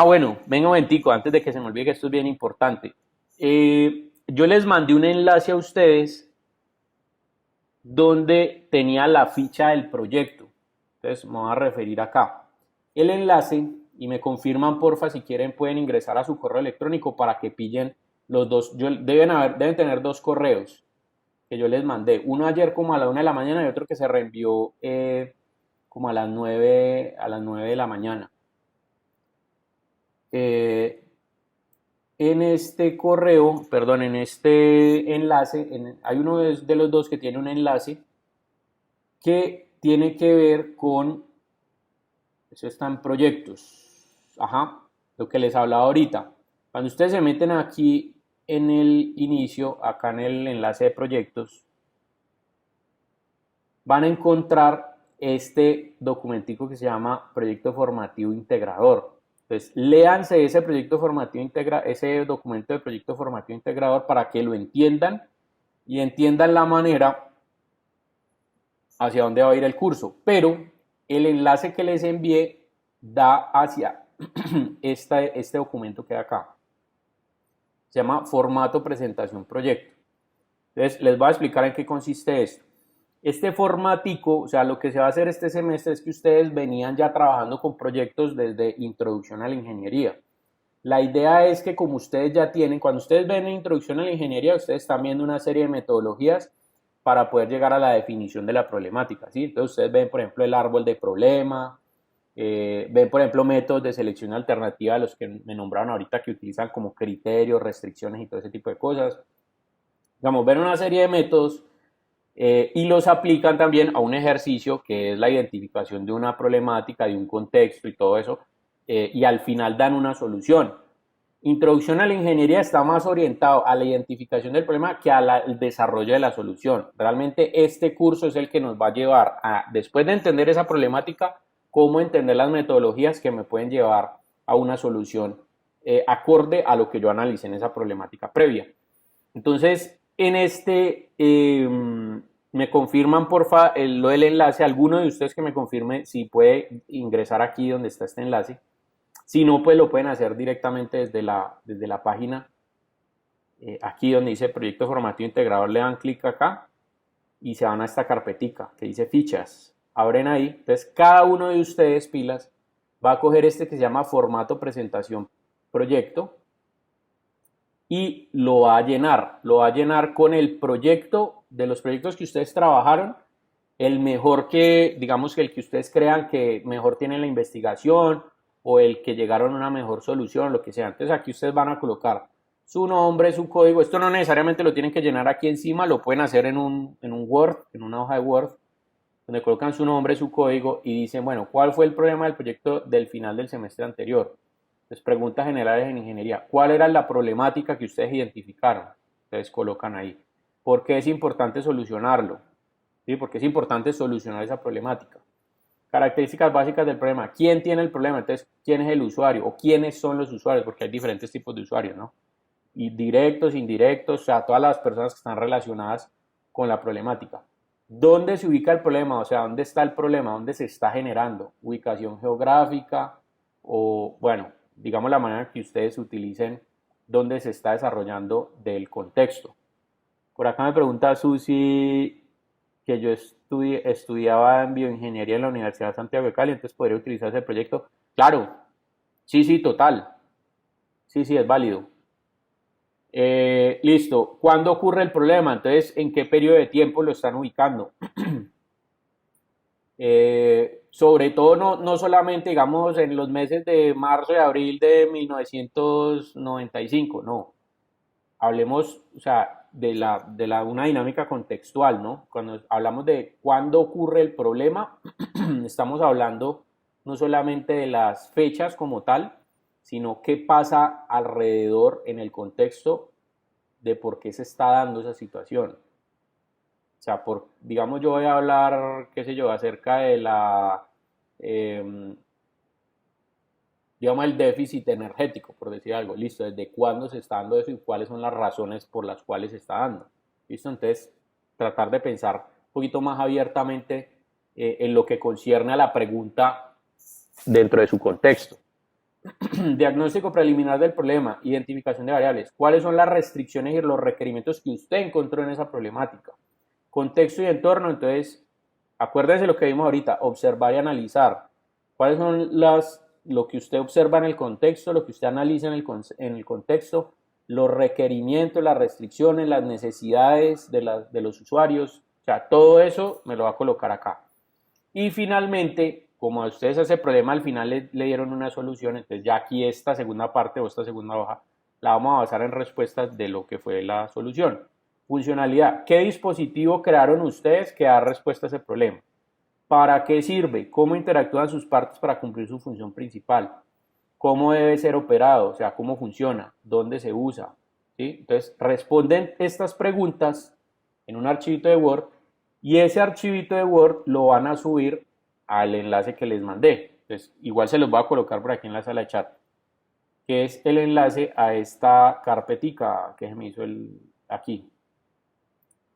Bueno, venga un momentico, antes de que se me olvide que esto es bien importante. Yo les mandé un enlace a ustedes donde tenía la ficha del proyecto. Entonces me voy a referir acá. El enlace, y me confirman porfa si quieren pueden ingresar a su correo electrónico para que pillen los dos. Deben tener dos correos que yo les mandé. Uno ayer como a la 1 de la mañana y otro que se reenvió como a las 9 de la mañana. En este correo, perdón, en este enlace, hay uno de los dos que tiene un enlace que tiene que ver con, eso está en proyectos, lo que les hablaba ahorita. Cuando ustedes se meten aquí en el inicio, acá en el enlace de proyectos, van a encontrar este documentico que se llama Proyecto Formativo Integrador. Entonces, léanse ese ese documento de proyecto formativo integrador para que lo entiendan y entiendan la manera hacia dónde va a ir el curso. Pero el enlace que les envié da hacia este documento que hay acá. Se llama Formato Presentación Proyecto. Entonces, les voy a explicar en qué consiste esto. Este formatico, o sea, lo que se va a hacer este semestre es que ustedes venían ya trabajando con proyectos desde Introducción a la Ingeniería. La idea es que como ustedes ya tienen, cuando ustedes ven Introducción a la Ingeniería, ustedes están viendo una serie de metodologías para poder llegar a la definición de la problemática, ¿sí? Entonces ustedes ven, por ejemplo, el árbol de problema, ven, por ejemplo, métodos de selección alternativa, los que me nombraron ahorita, que utilizan como criterios, restricciones y todo ese tipo de cosas. Digamos, ven una serie de métodos y los aplican también a un ejercicio que es la identificación de una problemática, de un contexto y todo eso, y al final dan una solución. Introducción a la ingeniería está más orientado a la identificación del problema que al desarrollo de la solución. Realmente este curso es el que nos va a llevar a, después de entender esa problemática, cómo entender las metodologías que me pueden llevar a una solución acorde a lo que yo analicé en esa problemática previa. Entonces, en este me confirman porfa lo del enlace, alguno de ustedes que me confirme si puede ingresar aquí donde está este enlace. Si no, pues lo pueden hacer directamente desde la página, aquí donde dice Proyecto Formativo Integrador, le dan clic acá y se van a esta carpetica que dice fichas, abren ahí. Entonces cada uno de ustedes, pilas, va a coger este que se llama Formato Presentación Proyecto y lo va a llenar con el proyecto, de los proyectos que ustedes trabajaron, el mejor que, digamos que el que ustedes crean que mejor tiene la investigación o el que llegaron a una mejor solución, lo que sea. Entonces aquí ustedes van a colocar su nombre, su código. Esto no necesariamente lo tienen que llenar aquí encima, lo pueden hacer en un Word, en una hoja de Word, donde colocan su nombre, su código y dicen, bueno, ¿cuál fue el problema del proyecto del final del semestre anterior? Entonces, preguntas generales en ingeniería. ¿Cuál era la problemática que ustedes identificaron? Entonces colocan ahí. ¿Por qué es importante solucionarlo? ¿Sí? ¿Por qué es importante solucionar esa problemática? Características básicas del problema. ¿Quién tiene el problema? Entonces, ¿quién es el usuario? ¿O quiénes son los usuarios? Porque hay diferentes tipos de usuarios, ¿no? Y directos, indirectos, o sea, todas las personas que están relacionadas con la problemática. ¿Dónde se ubica el problema? O sea, ¿dónde está el problema? ¿Dónde se está generando? Ubicación geográfica o, bueno, digamos, la manera que ustedes utilicen dónde se está desarrollando del contexto. Por acá me pregunta Susi que yo estudiaba en bioingeniería en la Universidad de Santiago de Cali, entonces podría utilizar ese proyecto. Claro, sí, total. Sí, es válido. Listo. ¿Cuándo ocurre el problema? Entonces, ¿en qué periodo de tiempo lo están ubicando? Sobre todo no solamente, digamos, en los meses de marzo y abril de 1995, no. Hablemos, o sea, una dinámica contextual, ¿no? Cuando hablamos de cuándo ocurre el problema, estamos hablando no solamente de las fechas como tal, sino qué pasa alrededor en el contexto de por qué se está dando esa situación. O sea, digamos, yo voy a hablar, qué sé yo, acerca de digamos, el déficit energético, por decir algo. Listo, ¿desde cuándo se está dando eso y cuáles son las razones por las cuales se está dando? Listo, entonces, tratar de pensar un poquito más abiertamente en lo que concierne a la pregunta dentro de su contexto. Diagnóstico preliminar del problema, identificación de variables. ¿Cuáles son las restricciones y los requerimientos que usted encontró en esa problemática? Contexto y entorno, entonces, acuérdense lo que vimos ahorita, observar y analizar. ¿Cuáles son lo que usted observa en el contexto, lo que usted analiza en el contexto, los requerimientos, las restricciones, las necesidades de los usuarios? O sea, todo eso me lo va a colocar acá. Y finalmente, como a ustedes ese problema al final le dieron una solución, entonces ya aquí esta segunda parte o esta segunda hoja la vamos a basar en respuestas de lo que fue la solución. Funcionalidad. ¿Qué dispositivo crearon ustedes que da respuesta a ese problema? ¿Para qué sirve? ¿Cómo interactúan sus partes para cumplir su función principal? ¿Cómo debe ser operado? O sea, ¿cómo funciona? ¿Dónde se usa? ¿Sí? Entonces, responden estas preguntas en un archivito de Word y ese archivito de Word lo van a subir al enlace que les mandé. Entonces, igual se los voy a colocar por aquí en la sala de chat, que es el enlace a esta carpetica que se me hizo aquí.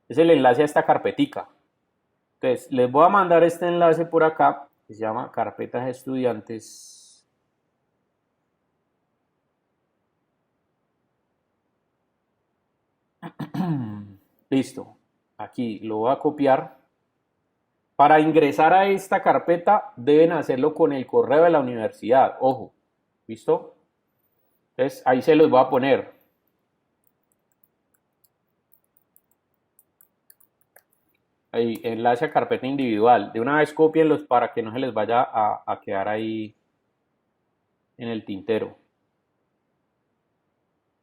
Es el enlace a esta carpetica. Entonces, les voy a mandar este enlace por acá, que se llama Carpetas Estudiantes. Listo. Aquí lo voy a copiar. Para ingresar a esta carpeta, deben hacerlo con el correo de la universidad. Ojo. ¿Listo? Entonces, ahí se los voy a poner. Ahí, enlace a carpeta individual. De una vez cópienlos para que no se les vaya a quedar ahí en el tintero.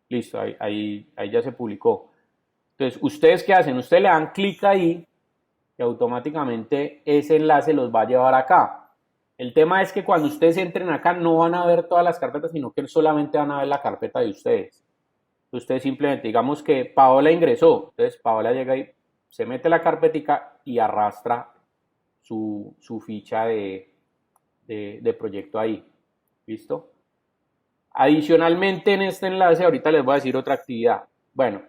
Listo, ahí ya se publicó. Entonces, ¿ustedes qué hacen? Ustedes le dan clic ahí y automáticamente ese enlace los va a llevar acá. El tema es que cuando ustedes entren acá no van a ver todas las carpetas, sino que solamente van a ver la carpeta de ustedes. Ustedes simplemente, digamos que Paola ingresó, entonces Paola llega ahí, se mete la carpetica y arrastra su ficha de proyecto ahí. ¿Listo? Adicionalmente en este enlace, ahorita les voy a decir otra actividad. Bueno,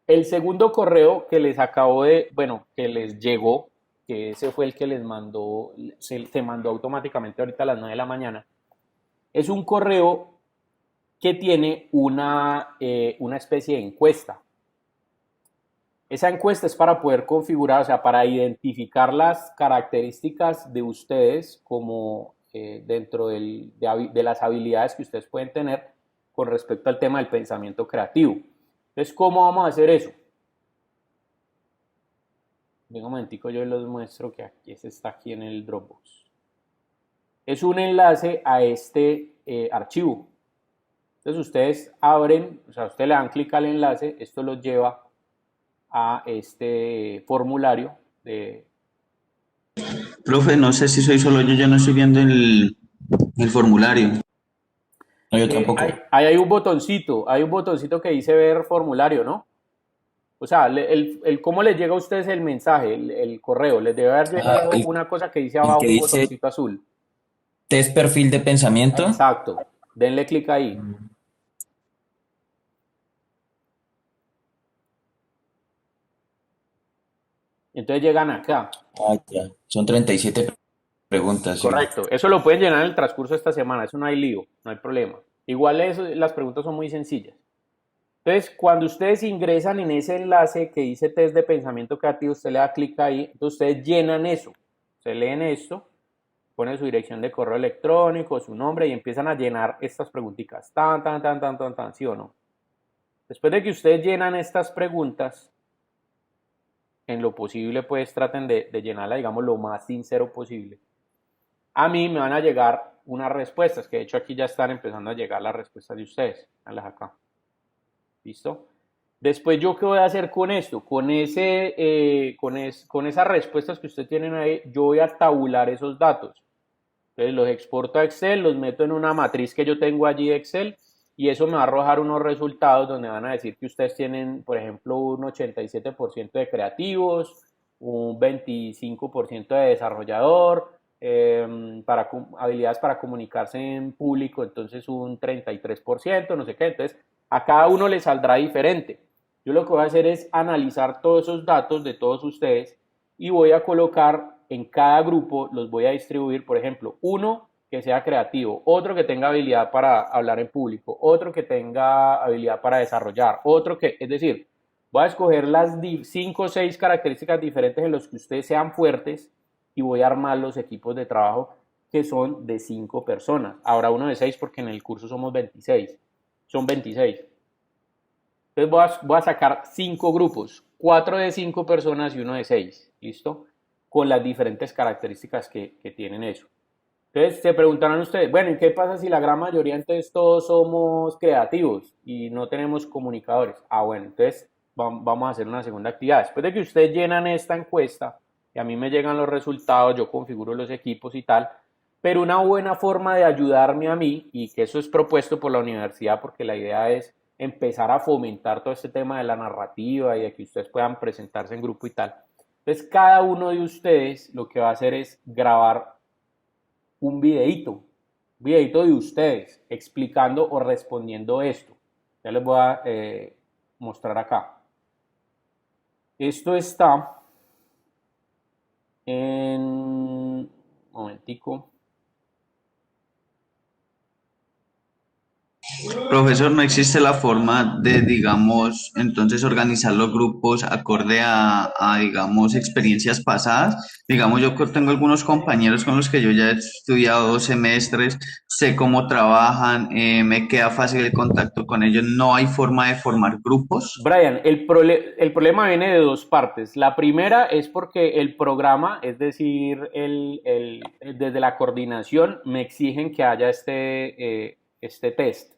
el segundo correo que les que les llegó, que ese fue el que les mandó, se mandó automáticamente ahorita a las 9 de la mañana, es un correo que tiene una especie de encuesta. Esa encuesta es para poder configurar, o sea, para identificar las características de ustedes como dentro de las habilidades que ustedes pueden tener con respecto al tema del pensamiento creativo. Entonces, ¿cómo vamos a hacer eso? Un momentico, yo les muestro que aquí está aquí en el Dropbox. Es un enlace a este archivo. Entonces, ustedes abren, o sea, ustedes le dan clic al enlace, esto los lleva a este formulario de... Profe, no sé si soy solo yo no estoy viendo el formulario. No, yo tampoco. Ahí hay un botoncito que dice ver formulario, ¿no? O sea, ¿cómo les llega a ustedes el mensaje, el correo? Les debe haber llegado una cosa que dice abajo, un botoncito azul. ¿Test perfil de pensamiento? Exacto. Denle clic ahí. Entonces llegan acá. Ya. Son 37 preguntas. Correcto. Sí. Eso lo pueden llenar en el transcurso de esta semana. Eso no hay lío, no hay problema. Igual las preguntas son muy sencillas. Entonces, cuando ustedes ingresan en ese enlace que dice test de pensamiento creativo, usted le da clic ahí, entonces ustedes llenan eso. Ustedes leen esto, ponen su dirección de correo electrónico, su nombre y empiezan a llenar estas preguntitas. Tan, tan, tan, tan, tan, tan, ¿sí o no? Después de que ustedes llenan estas preguntas, en lo posible, pues traten de llenarla, digamos, lo más sincero posible. A mí me van a llegar unas respuestas, que de hecho aquí ya están empezando a llegar las respuestas de ustedes. Véanlas acá. ¿Listo? Después, ¿yo qué voy a hacer con esto? Con esas respuestas que ustedes tienen ahí, yo voy a tabular esos datos. Entonces los exporto a Excel, los meto en una matriz que yo tengo allí de Excel y eso me va a arrojar unos resultados donde van a decir que ustedes tienen, por ejemplo, un 87% de creativos, un 25% de desarrollador, habilidades para comunicarse en público, entonces un 33%, no sé qué. Entonces, a cada uno le saldrá diferente. Yo lo que voy a hacer es analizar todos esos datos de todos ustedes y voy a colocar en cada grupo, los voy a distribuir, por ejemplo, uno que sea creativo, otro que tenga habilidad para hablar en público, otro que tenga habilidad para desarrollar, otro que, es decir, voy a escoger las 5 o 6 características diferentes en los que ustedes sean fuertes y voy a armar los equipos de trabajo que son de 5 personas. Ahora uno de 6 porque en el curso somos 26. Son 26. Entonces voy a sacar 5 grupos, 4 de 5 personas y uno de 6. ¿Listo? Con las diferentes características que tienen eso. Entonces se preguntarán ustedes, bueno, ¿y qué pasa si la gran mayoría entonces todos somos creativos y no tenemos comunicadores? Ah, bueno, entonces vamos a hacer una segunda actividad. Después de que ustedes llenan esta encuesta y a mí me llegan los resultados, yo configuro los equipos y tal, pero una buena forma de ayudarme a mí, y que eso es propuesto por la universidad porque la idea es empezar a fomentar todo este tema de la narrativa y de que ustedes puedan presentarse en grupo y tal. Entonces cada uno de ustedes lo que va a hacer es grabar un videito de ustedes explicando o respondiendo esto. Ya les voy a mostrar acá. Esto está en... Un momentico. Profesor, ¿no existe la forma de, digamos, entonces organizar los grupos acorde digamos, experiencias pasadas? Digamos, yo tengo algunos compañeros con los que yo ya he estudiado 2 semestres, sé cómo trabajan, me queda fácil el contacto con ellos. ¿No hay forma de formar grupos? Brian, el problema viene de dos partes. La primera es porque el programa, es decir, desde la coordinación, me exigen que haya este test.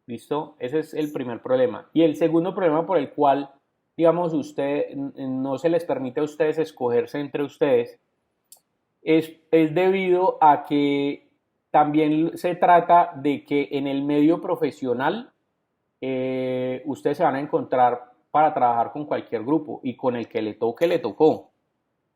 ¿Listo? Ese es el primer problema. Y el segundo problema por el cual, digamos, no se les permite a ustedes escogerse entre ustedes, es debido a que también se trata de que en el medio profesional ustedes se van a encontrar para trabajar con cualquier grupo y con el que le toque, le tocó.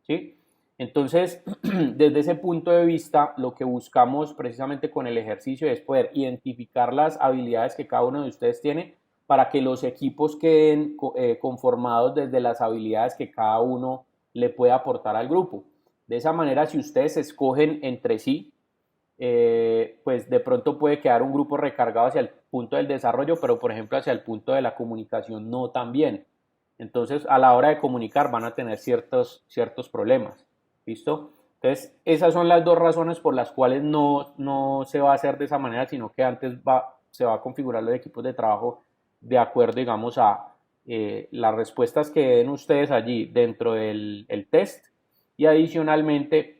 ¿Sí? Entonces, desde ese punto de vista, lo que buscamos precisamente con el ejercicio es poder identificar las habilidades que cada uno de ustedes tiene para que los equipos queden conformados desde las habilidades que cada uno le puede aportar al grupo. De esa manera, si ustedes escogen entre sí, pues de pronto puede quedar un grupo recargado hacia el punto del desarrollo, pero por ejemplo hacia el punto de la comunicación no tan bien. Entonces, a la hora de comunicar van a tener ciertos problemas. ¿Listo? Entonces, esas son las dos razones por las cuales no se va a hacer de esa manera, sino que antes se va a configurar los equipos de trabajo de acuerdo, digamos, a las respuestas que den ustedes allí dentro del test y adicionalmente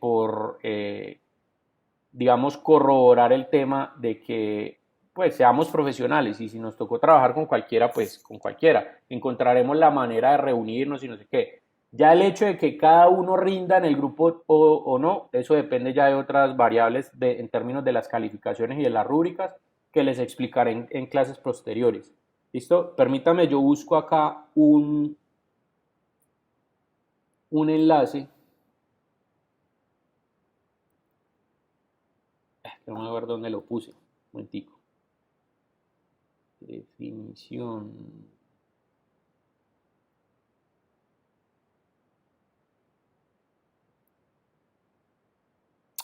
digamos, corroborar el tema de que pues seamos profesionales y si nos tocó trabajar con cualquiera, pues con cualquiera. Encontraremos la manera de reunirnos y no sé qué. Ya el hecho de que cada uno rinda en el grupo o no, eso depende ya de otras variables en términos de las calificaciones y de las rúbricas que les explicaré en clases posteriores. ¿Listo? Permítame, yo busco acá un enlace. Vamos a ver dónde lo puse. Un momentico. Definición.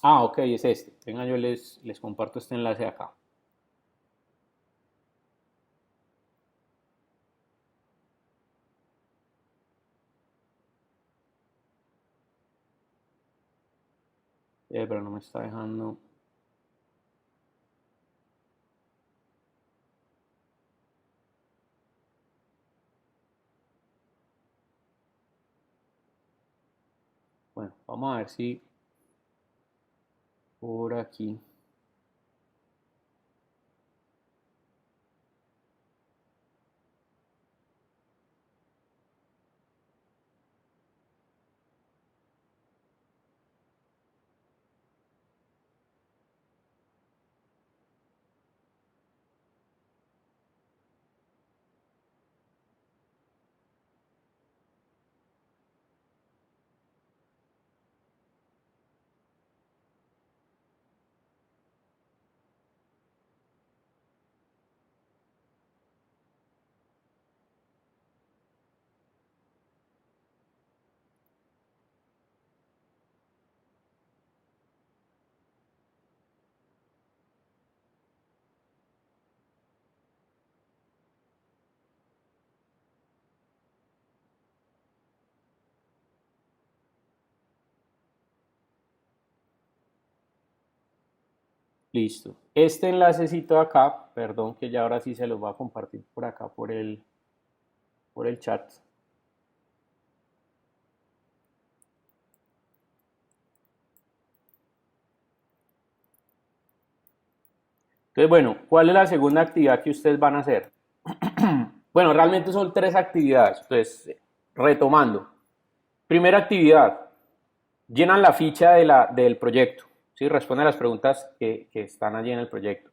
Ah, ok, es este. Venga, yo les comparto este enlace acá. pero no me está dejando. Bueno, vamos a ver si por aquí. Listo. Este enlacecito acá, perdón que ya ahora sí se los voy a compartir por acá por el chat. Entonces, bueno, ¿cuál es la segunda actividad que ustedes van a hacer? Bueno, realmente son 3 actividades. Entonces, retomando. Primera actividad, llenan la ficha del proyecto, ¿sí? Responden las preguntas que están allí en el proyecto.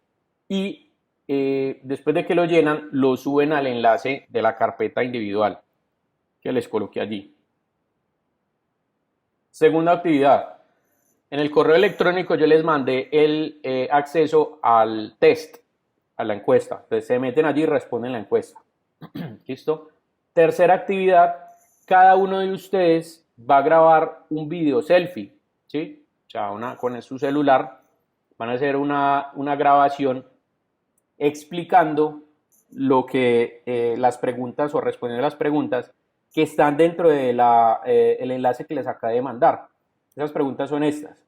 Y después de que lo llenan, lo suben al enlace de la carpeta individual que les coloqué allí. Segunda actividad, en el correo electrónico yo les mandé el acceso al test, a la encuesta. Entonces se meten allí y responden la encuesta. ¿Listo? Tercera actividad, cada uno de ustedes va a grabar un video selfie, ¿sí? O sea, con su celular van a hacer una grabación explicando lo que las preguntas o respondiendo a las preguntas que están dentro de el enlace que les acabé de mandar. Esas preguntas son estas.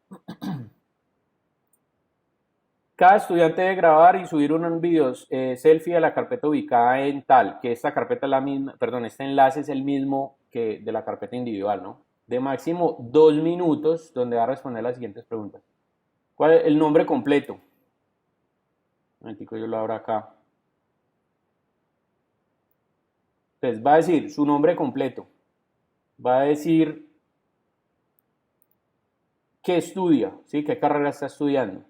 Cada estudiante debe grabar y subir un video selfie a la carpeta ubicada en tal, que esta carpeta es la misma, perdón, este enlace es el mismo que de la carpeta individual, ¿no? De máximo 2 minutos, donde va a responder las siguientes preguntas. ¿Cuál es el nombre completo? Un momentico, yo lo abro acá. Entonces, va a decir su nombre completo. Va a decir qué estudia, ¿sí? ¿Qué carrera está estudiando?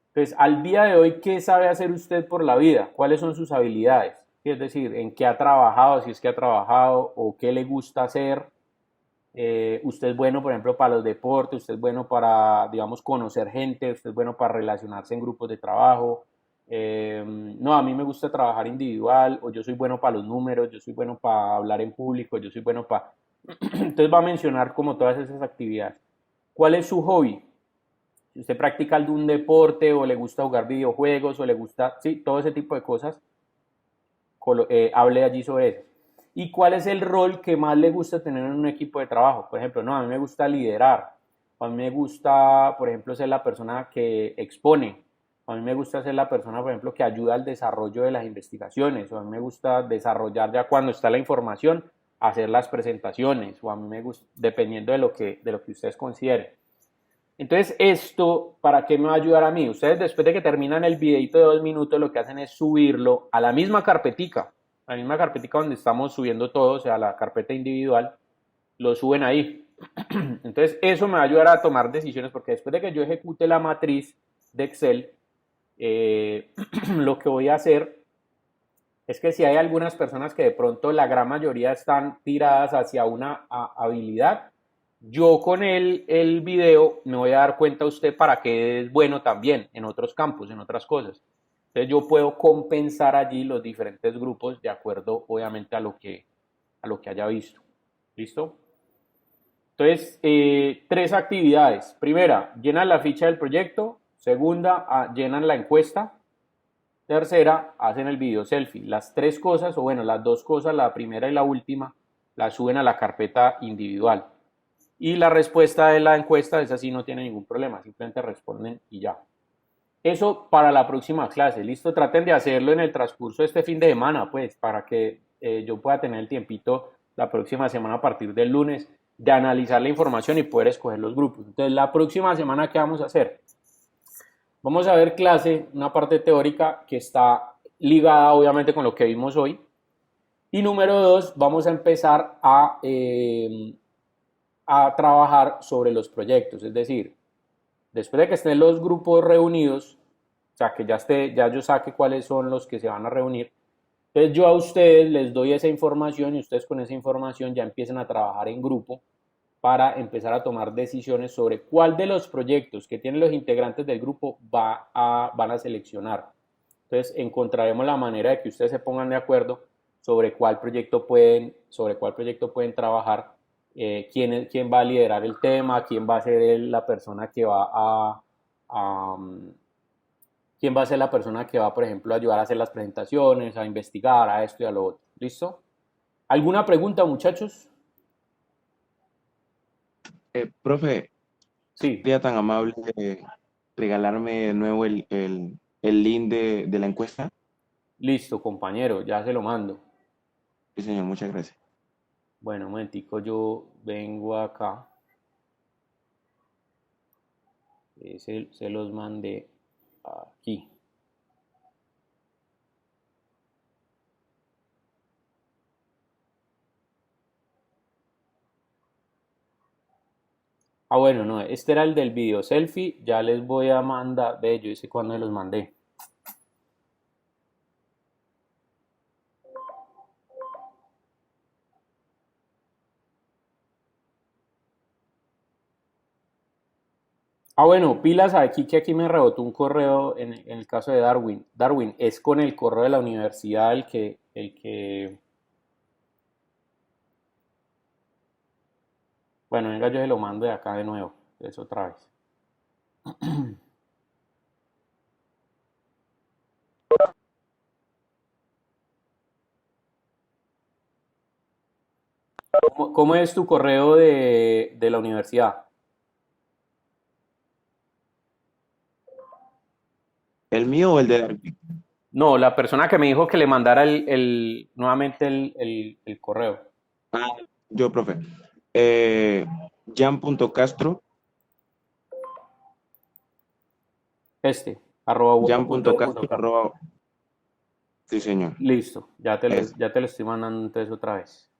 Entonces, al día de hoy, ¿qué sabe hacer usted por la vida? ¿Cuáles son sus habilidades? Es decir, ¿en qué ha trabajado? Si es que ha trabajado o qué le gusta hacer. Usted es bueno, por ejemplo, para los deportes, usted es bueno para, digamos, conocer gente, usted es bueno para relacionarse en grupos de trabajo. No, a mí me gusta trabajar individual, o yo soy bueno para los números, yo soy bueno para hablar en público, yo soy bueno para... Entonces va a mencionar como todas esas actividades. ¿Cuál es su hobby? Si usted practica algún deporte o le gusta jugar videojuegos o le gusta, sí, todo ese tipo de cosas, hable allí sobre eso. ¿Y cuál es el rol que más le gusta tener en un equipo de trabajo? Por ejemplo, no, a mí me gusta liderar, a mí me gusta, por ejemplo, ser la persona que expone, a mí me gusta ser la persona, por ejemplo, que ayuda al desarrollo de las investigaciones, o a mí me gusta desarrollar ya cuando está la información, hacer las presentaciones, o a mí me gusta, dependiendo de lo que ustedes consideren. Entonces, esto, ¿para qué me va a ayudar a mí? Ustedes después de que terminan el videito de 2 minutos, lo que hacen es subirlo a la misma carpetica donde estamos subiendo todo, o sea, la carpeta individual, lo suben ahí. Entonces, eso me va a ayudar a tomar decisiones, porque después de que yo ejecute la matriz de Excel, lo que voy a hacer es que si hay algunas personas que de pronto la gran mayoría están tiradas hacia una habilidad, yo con el video me voy a dar cuenta a usted para qué es bueno también en otros campos, en otras cosas. Entonces yo puedo compensar allí los diferentes grupos de acuerdo obviamente a lo que haya visto. ¿Listo? Entonces, 3 actividades. Primera, llenan la ficha del proyecto. Segunda, llenan la encuesta. Tercera, hacen el video selfie. Las 3 cosas, o bueno, las 2 cosas, la primera y la última, las suben a la carpeta individual. Y la respuesta de la encuesta es así, no tiene ningún problema, simplemente responden y ya. Eso para la próxima clase, listo, traten de hacerlo en el transcurso de este fin de semana, pues, para que yo pueda tener el tiempito la próxima semana a partir del lunes de analizar la información y poder escoger los grupos. Entonces, la próxima semana, ¿qué vamos a hacer? Vamos a ver clase, una parte teórica que está ligada obviamente con lo que vimos hoy. Y número 2, vamos a empezar a trabajar sobre los proyectos, es decir, después de que estén los grupos reunidos, o sea, que ya yo saque cuáles son los que se van a reunir, entonces yo a ustedes les doy esa información y ustedes con esa información ya empiezan a trabajar en grupo para empezar a tomar decisiones sobre cuál de los proyectos que tienen los integrantes del grupo van a seleccionar. Entonces encontraremos la manera de que ustedes se pongan de acuerdo sobre cuál proyecto pueden trabajar, quién va a liderar el tema, quién va a ser la persona que quién va a ser la persona que va, por ejemplo, a ayudar a hacer las presentaciones, a investigar, a esto y a lo otro. ¿Listo? ¿Alguna pregunta, muchachos? Profe, Sí, ¿sería tan amable de regalarme de nuevo el link de la encuesta? listo, compañero, ya se lo mando. Sí, señor, muchas gracias. Bueno, un momentico, yo vengo acá. Se los mandé aquí. Ah, bueno, no, este era el del video selfie. Ya les voy a mandar. Ve, yo hice cuando los mandé. Ah, bueno, pilas aquí que aquí me rebotó un correo en el caso de Darwin. Darwin, es con el correo de la universidad Bueno, venga, yo se lo mando de acá de nuevo. Es otra vez. ¿Cómo es tu correo de la universidad? ¿El mío o el de Darwin? No, la persona que me dijo que le mandara nuevamente el correo. Ah, yo, profe. Jan.castro, Este, @wordpress.com. jan.castro, sí, señor. Listo, Es. ya te lo estoy mandando entonces otra vez.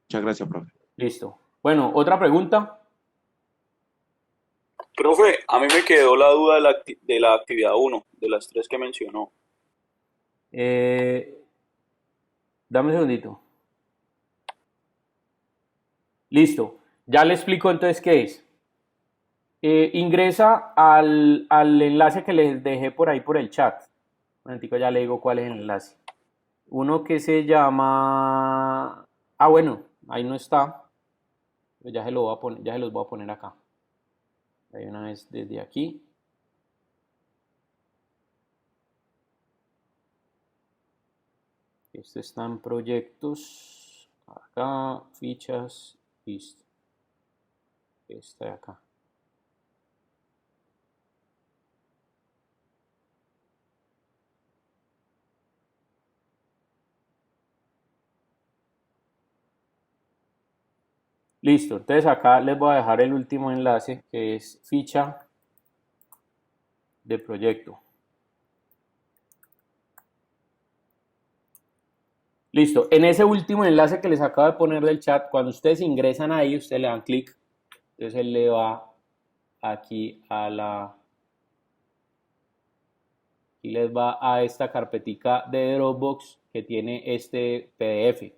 Muchas gracias, profe. Listo. Bueno, ¿otra pregunta? Profe, a mí me quedó la duda de la actividad uno, de las tres que mencionó. Dame un segundito. Listo. Ya le explico entonces qué es. Ingresa al enlace que les dejé por ahí por el chat. Un momentico, ya le digo cuál es el enlace. Uno que se llama... Ah, bueno, ahí no está. Pero ya se lo voy a poner, ya se los voy a poner acá. Ahí una vez desde aquí. Este está en proyectos. Acá, fichas, listo. Este de acá. Listo, entonces acá les voy a dejar el último enlace que es ficha de proyecto. Listo, en ese último enlace que les acabo de poner del chat, cuando ustedes ingresan ahí, ustedes le dan clic, entonces él le va aquí y les va a esta carpetica de Dropbox que tiene este PDF.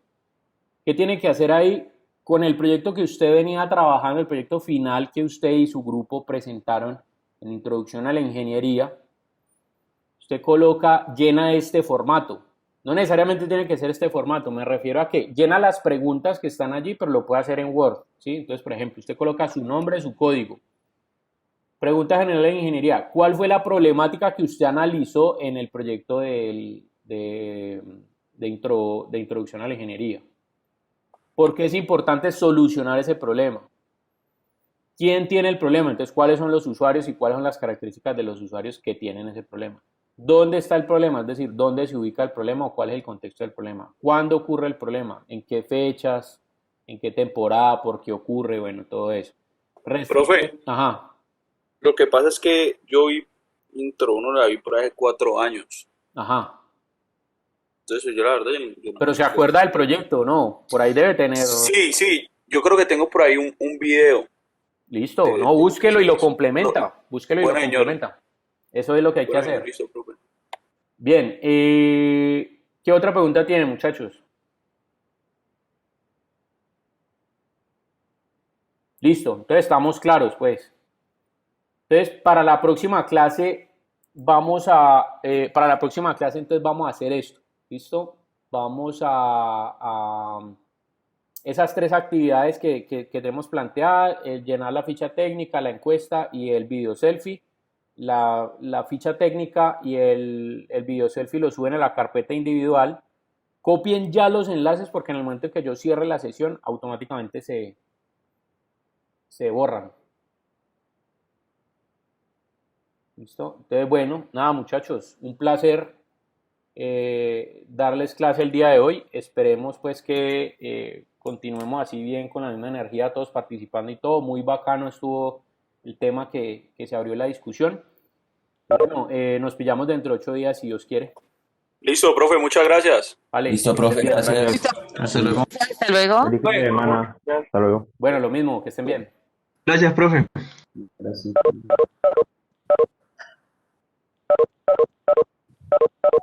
¿Qué tiene que hacer ahí? Con el proyecto que usted venía trabajando, el proyecto final que usted y su grupo presentaron en Introducción a la Ingeniería, usted llena este formato. No necesariamente tiene que ser este formato, me refiero a que llena las preguntas que están allí, pero lo puede hacer en Word, ¿sí? Entonces, por ejemplo, usted coloca su nombre, su código. Pregunta general de ingeniería. ¿Cuál fue la problemática que usted analizó en el proyecto de introducción a la ingeniería? porque es importante solucionar ese problema. ¿Quién tiene el problema? Entonces, ¿cuáles son los usuarios y cuáles son las características de los usuarios que tienen ese problema? ¿Dónde está el problema? Es decir, ¿dónde se ubica el problema o cuál es el contexto del problema? ¿Cuándo ocurre el problema? ¿En qué fechas? ¿En qué temporada? ¿Por qué ocurre? Bueno, todo eso. Profe, Ajá, lo que pasa es que yo vi Intro 1, la vi por ahí hace 4 años. ajá. Entonces yo la verdad, yo no Pero se acuerda del proyecto, ¿no? Por ahí debe tener. Sí, sí, yo creo que tengo por ahí un video. Listo, no, búsquelo y lo complementa. Búsquelo y lo Bueno, señor. complementa. Eso es lo que hay que Bueno, señor, hacer. listo, profe. Bien, ¿qué otra pregunta tienen, muchachos? Listo, entonces estamos claros, pues. Entonces, para la próxima clase entonces vamos a hacer esto, ¿listo? Vamos a esas tres actividades que tenemos planteadas, el llenar la ficha técnica, la encuesta y el video selfie. La ficha técnica y el video selfie lo suben a la carpeta individual. Copien ya los enlaces porque en el momento en que yo cierre la sesión, automáticamente se borran. ¿Listo? Entonces, bueno, nada muchachos, un placer darles clase el día de hoy. Esperemos pues que continuemos así bien con la misma energía, todos participando y todo. Muy bacano estuvo el tema que se abrió la discusión. Bueno, nos pillamos dentro de 8 días si Dios quiere. Listo, profe, muchas gracias. Vale. Listo, profe, gracias. Hasta luego. Hasta luego. Feliz fin de semana. Hasta luego. Bueno, lo mismo, que estén bien. Gracias, profe. Gracias.